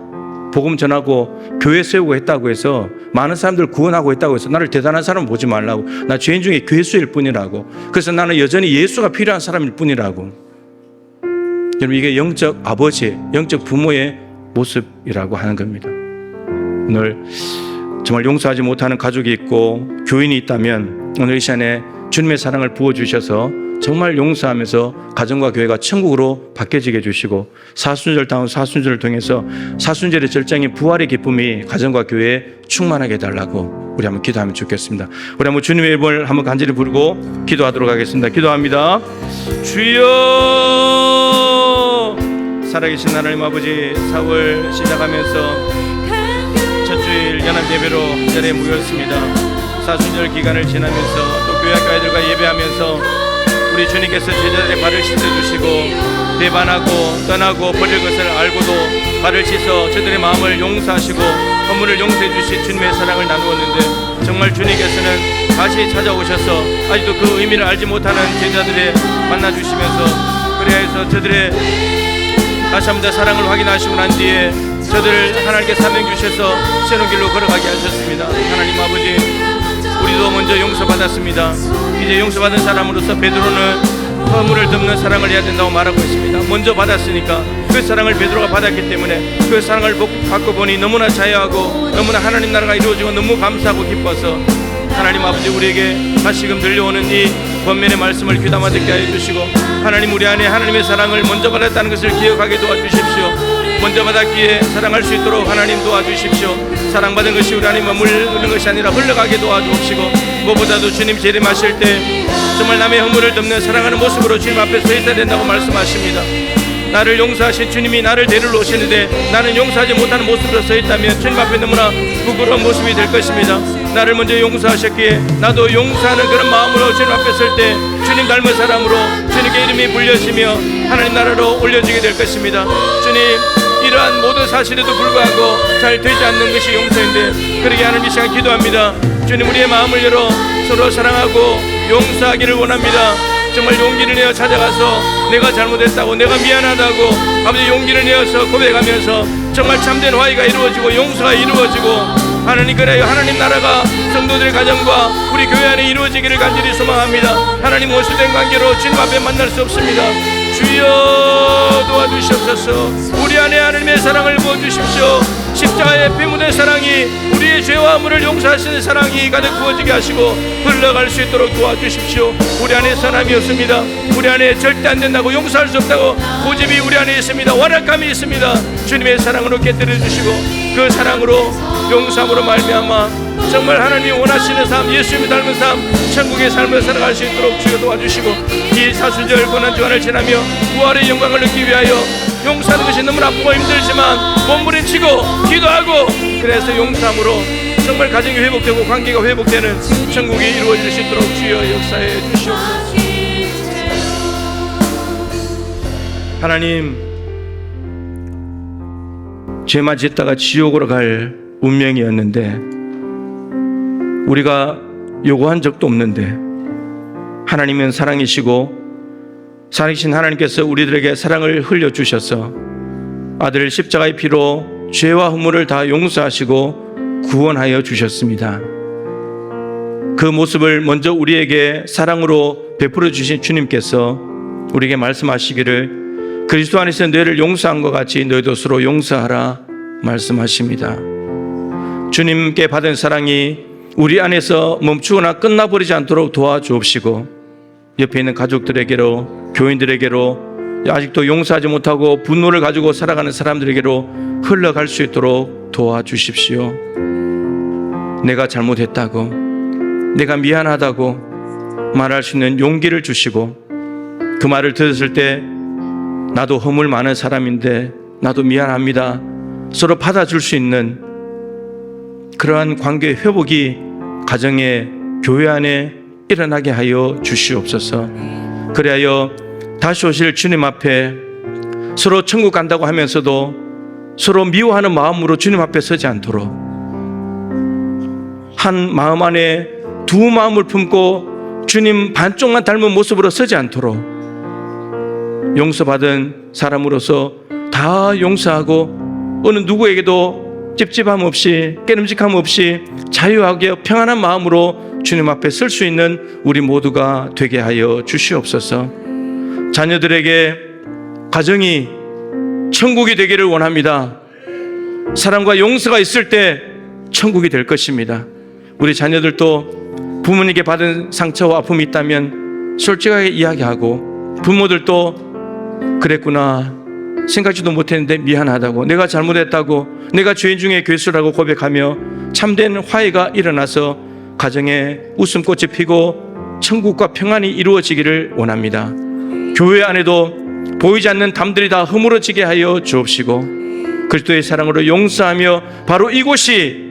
복음 전하고 교회 세우고 했다고 해서 많은 사람들 구원하고 했다고 해서 나를 대단한 사람 보지 말라고. 나 죄인 중에 괴수일 뿐이라고. 그래서 나는 여전히 예수가 필요한 사람일 뿐이라고. 여러분, 이게 영적 아버지, 영적 부모의 모습이라고 하는 겁니다. 오늘 정말 용서하지 못하는 가족이 있고 교인이 있다면 오늘 이 시간에 주님의 사랑을 부어주셔서 정말 용서하면서 가정과 교회가 천국으로 바뀌어지게 해주시고 사순절다운 사순절을 통해서 사순절의 절정인 부활의 기쁨이 가정과 교회에 충만하게 해달라고 우리 한번 기도하면 좋겠습니다. 우리 한번 주님의 이름을 한번 간절히 부르고 기도하도록 하겠습니다. 기도합니다. 주여, 살아계신 하나님 아버지, 4월 시작하면서 첫 주일 연합 예배로 한 자리에 모였습니다. 사순절 기간을 지나면서 또 교회학교 아이들과 예배하면서 우리 주님께서 제자들의 발을 씻어주시고 배반하고 떠나고 버릴 것을 알고도 발을 씻어 저들의 마음을 용서하시고 허물을 용서해 주신 주님의 사랑을 나누었는데 정말 주님께서는 다시 찾아오셔서 아직도 그 의미를 알지 못하는 제자들의 만나주시면서 그래야 해서 저들의 다시 한번 더 사랑을 확인하시고 난 뒤에 저들을 하나님께 사명 주셔서 새로운 길로 걸어가게 하셨습니다. 하나님 아버지, 우리도 먼저 용서받았습니다. 이제 용서받은 사람으로서 베드로는 허물을 덮는 사랑을 해야 된다고 말하고 있습니다. 먼저 받았으니까 그 사랑을 베드로가 받았기 때문에 그 사랑을 받고 보니 너무나 자유하고 너무나 하나님 나라가 이루어지고 너무 감사하고 기뻐서 하나님 아버지, 우리에게 다시금 들려오는 이 권면의 말씀을 귀담아 듣게 하여 주시고 하나님, 우리 안에 하나님의 사랑을 먼저 받았다는 것을 기억하게 도와주십시오. 먼저 받았기에 사랑할 수 있도록 하나님 도와주십시오. 사랑받은 것이 우리 안에 머무르는 것이 아니라 흘러가게 도와주옵시고 무엇보다도 주님 재림하실 때 정말 남의 허물을 덮는 사랑하는 모습으로 주님 앞에 서 있어야 된다고 말씀하십니다. 나를 용서하신 주님이 나를 데리러 오시는데 나는 용서하지 못하는 모습으로 서 있다면 주님 앞에 너무나 부끄러운 모습이 될 것입니다. 나를 먼저 용서하셨기에 나도 용서하는 그런 마음으로 주님 앞에 설 때 주님 닮은 사람으로 주님의 이름이 불려지며 하나님 나라로 올려지게 될 것입니다. 주님, 이러한 모든 사실에도 불구하고 잘 되지 않는 것이 용서인데 그러게 하는 이 시간 기도합니다. 주님, 우리의 마음을 열어 서로 사랑하고 용서하기를 원합니다. 정말 용기를 내어 찾아가서 내가 잘못했다고, 내가 미안하다고 아버지 용기를 내어서 고백하면서 정말 참된 화해가 이루어지고 용서가 이루어지고 하나님, 그래요, 하나님 나라가 성도들의 가정과 우리 교회 안에 이루어지기를 간절히 소망합니다. 하나님, 모순된 관계로 주님 앞에 만날 수 없습니다. 주여 도와주시옵소서. 우리 안에 하나님의 사랑을 부어주십시오. 십자가의 피 묻은 사랑이 우리의 죄와 허물을 용서하시는 사랑이 가득 부어지게 하시고 흘러갈 수 있도록 도와주십시오. 우리 안에 선함이 없습니다. 우리 안에 절대 안 된다고, 용서할 수 없다고 고집이 우리 안에 있습니다. 완악함이 있습니다. 주님의 사랑으로 깨뜨려 주시고 그 사랑으로 용서함으로 말미암아 정말 하나님이 원하시는 삶, 예수님이 닮은 삶, 천국의 삶을 살아갈 수 있도록 주여 도와주시고 이 사순절 고난주간을 지나며 부활의 영광을 얻기 위하여 용서하는 것이 너무나 아프고 힘들지만 몸부림치고 기도하고 그래서 용서함으로 정말 가정이 회복되고 관계가 회복되는 천국이 이루어질 수 있도록 주여 역사해 주시옵소서. 하나님, 죄만 짓다가 지옥으로 갈 운명이었는데 우리가 요구한 적도 없는데 하나님은 사랑이시고 살아계신 하나님께서 우리들에게 사랑을 흘려주셔서 아들을 십자가의 피로 죄와 허물을 다 용서하시고 구원하여 주셨습니다. 그 모습을 먼저 우리에게 사랑으로 베풀어 주신 주님께서 우리에게 말씀하시기를 그리스도 안에서 너희를 용서한 것 같이 너희도 서로 용서하라 말씀하십니다. 주님께 받은 사랑이 우리 안에서 멈추거나 끝나버리지 않도록 도와주옵시고 옆에 있는 가족들에게로, 교인들에게로, 아직도 용서하지 못하고 분노를 가지고 살아가는 사람들에게로 흘러갈 수 있도록 도와주십시오. 내가 잘못했다고, 내가 미안하다고 말할 수 있는 용기를 주시고 그 말을 들었을 때 나도 허물 많은 사람인데 나도 미안합니다, 서로 받아줄 수 있는 그러한 관계 회복이 가정에, 교회 안에 일어나게 하여 주시옵소서. 그리하여 다시 오실 주님 앞에 서로 천국 간다고 하면서도 서로 미워하는 마음으로 주님 앞에 서지 않도록 한 마음 안에 두 마음을 품고 주님 반쪽만 닮은 모습으로 서지 않도록 용서받은 사람으로서 다 용서하고 어느 누구에게도 찝찝함 없이 깨름직함 없이 자유하게 평안한 마음으로 주님 앞에 설 수 있는 우리 모두가 되게 하여 주시옵소서. 자녀들에게 가정이 천국이 되기를 원합니다. 사랑과 용서가 있을 때 천국이 될 것입니다. 우리 자녀들도 부모님께 받은 상처와 아픔이 있다면 솔직하게 이야기하고, 부모들도 그랬구나, 생각지도 못했는데 미안하다고, 내가 잘못했다고, 내가 죄인 중에 괴수라고 고백하며 참된 화해가 일어나서 가정에 웃음꽃이 피고 천국과 평안이 이루어지기를 원합니다. 교회 안에도 보이지 않는 담들이 다 허물어지게 하여 주옵시고, 그리스도의 사랑으로 용서하며 바로 이곳이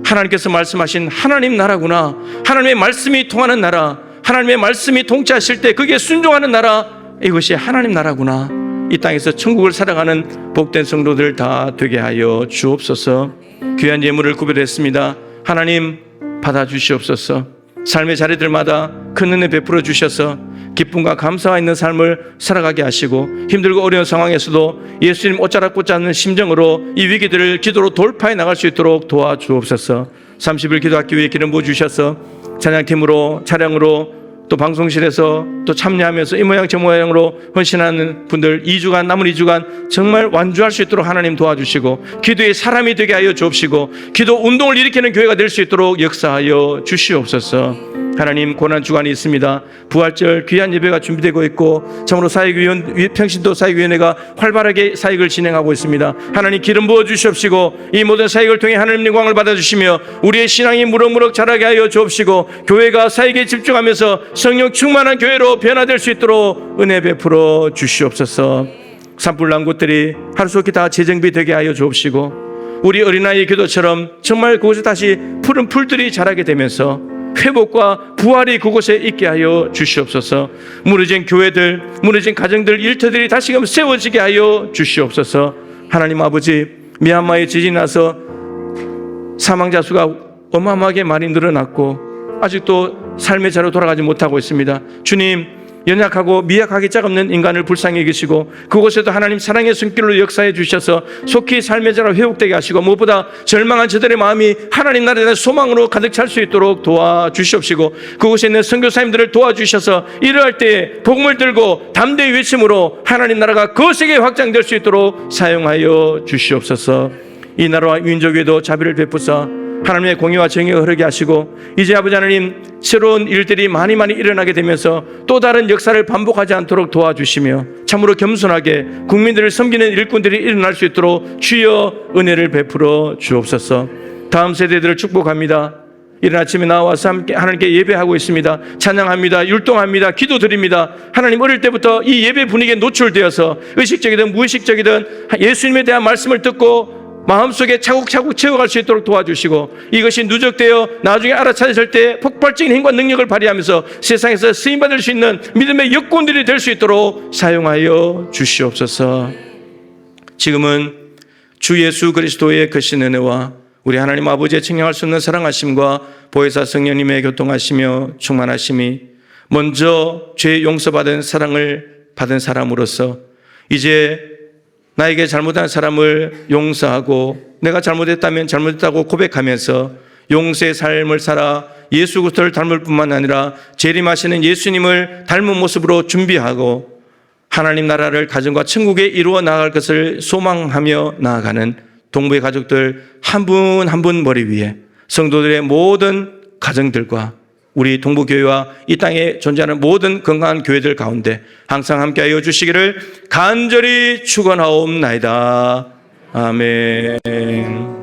하나님께서 말씀하신 하나님 나라구나, 하나님의 말씀이 통하는 나라, 하나님의 말씀이 통치하실 때 그게 순종하는 나라, 이것이 하나님 나라구나, 이 땅에서 천국을 살아가는 복된 성도들 다 되게 하여 주옵소서. 귀한 예물을 구별했습니다. 하나님 받아주시옵소서. 삶의 자리들마다 큰 은혜 베풀어 주셔서 기쁨과 감사가 있는 삶을 살아가게 하시고, 힘들고 어려운 상황에서도 예수님 옷자락 붙지 않는 심정으로 이 위기들을 기도로 돌파해 나갈 수 있도록 도와주옵소서. 30일 기도하기 위해 기름 부어 주셔서 찬양팀으로, 차량으로, 또 방송실에서 또 참여하면서 이 모양 저 모양으로 헌신하는 분들 2주간, 남은 2주간 정말 완주할 수 있도록 하나님 도와주시고, 기도의 사람이 되게 하여 주옵시고, 기도 운동을 일으키는 교회가 될 수 있도록 역사하여 주시옵소서. 하나님, 고난 주간이 있습니다. 부활절 귀한 예배가 준비되고 있고, 참으로 평신도 사역위원회가 활발하게 사역을 진행하고 있습니다. 하나님, 기름 부어 주시옵시고, 이 모든 사역을 통해 하나님 영광을 받아주시며 우리의 신앙이 무럭무럭 자라게 하여 주옵시고, 교회가 사역에 집중하면서 성령 충만한 교회로 변화될 수 있도록 은혜 베풀어 주시옵소서. 산불 난 곳들이 하루속히 다 재정비되게 하여 주옵시고, 우리 어린아이 기도처럼 정말 그곳에 다시 푸른 풀들이 자라게 되면서 회복과 부활이 그곳에 있게 하여 주시옵소서. 무너진 교회들, 무너진 가정들, 일터들이 다시금 세워지게 하여 주시옵소서. 하나님 아버지, 미얀마에 지진이 나서 사망자 수가 어마어마하게 많이 늘어났고 아직도 삶의 자로 돌아가지 못하고 있습니다. 주님, 연약하고 미약하게 짝없는 인간을 불쌍히 여기시고 그곳에도 하나님 사랑의 손길로 역사해 주셔서 속히 삶의 자로 회복되게 하시고, 무엇보다 절망한 저들의 마음이 하나님 나라에 대한 소망으로 가득 찰 수 있도록 도와주시옵시고, 그곳에 있는 선교사님들을 도와주셔서 이러할 때에 복음을 들고 담대히 외침으로 하나님 나라가 거세게 확장될 수 있도록 사용하여 주시옵소서. 이 나라와 민족에도 자비를 베푸사 하나님의 공의와 정의가 흐르게 하시고, 이제 아버지 하나님, 새로운 일들이 많이 일어나게 되면서 또 다른 역사를 반복하지 않도록 도와주시며 참으로 겸손하게 국민들을 섬기는 일꾼들이 일어날 수 있도록 주여 은혜를 베풀어 주옵소서. 다음 세대들을 축복합니다. 이른 아침에 나와서 함께 하나님께 예배하고 있습니다. 찬양합니다. 율동합니다. 기도드립니다. 하나님, 어릴 때부터 이 예배 분위기에 노출되어서 의식적이든 무의식적이든 예수님에 대한 말씀을 듣고 마음속에 차곡차곡 채워갈 수 있도록 도와주시고, 이것이 누적되어 나중에 알아차렸을 때 폭발적인 힘과 능력을 발휘하면서 세상에서 쓰임받을 수 있는 믿음의 여건들이 될 수 있도록 사용하여 주시옵소서. 지금은 주 예수 그리스도의 크신 은혜와 우리 하나님 아버지의 측량할 수 없는 사랑하심과 보혜사 성령님의 교통하시며 충만하심이 먼저 죄 용서받은 사랑을 받은 사람으로서 이제 나에게 잘못한 사람을 용서하고 내가 잘못했다면 잘못했다고 고백하면서 용서의 삶을 살아 예수 그리스도를 닮을 뿐만 아니라 재림하시는 예수님을 닮은 모습으로 준비하고 하나님 나라를 가정과 천국에 이루어 나아갈 것을 소망하며 나아가는 동부의 가족들 한 분 한 분 머리 위에 성도들의 모든 가정들과 우리 동부교회와 이 땅에 존재하는 모든 건강한 교회들 가운데 항상 함께하여 주시기를 간절히 축원하옵나이다. 아멘.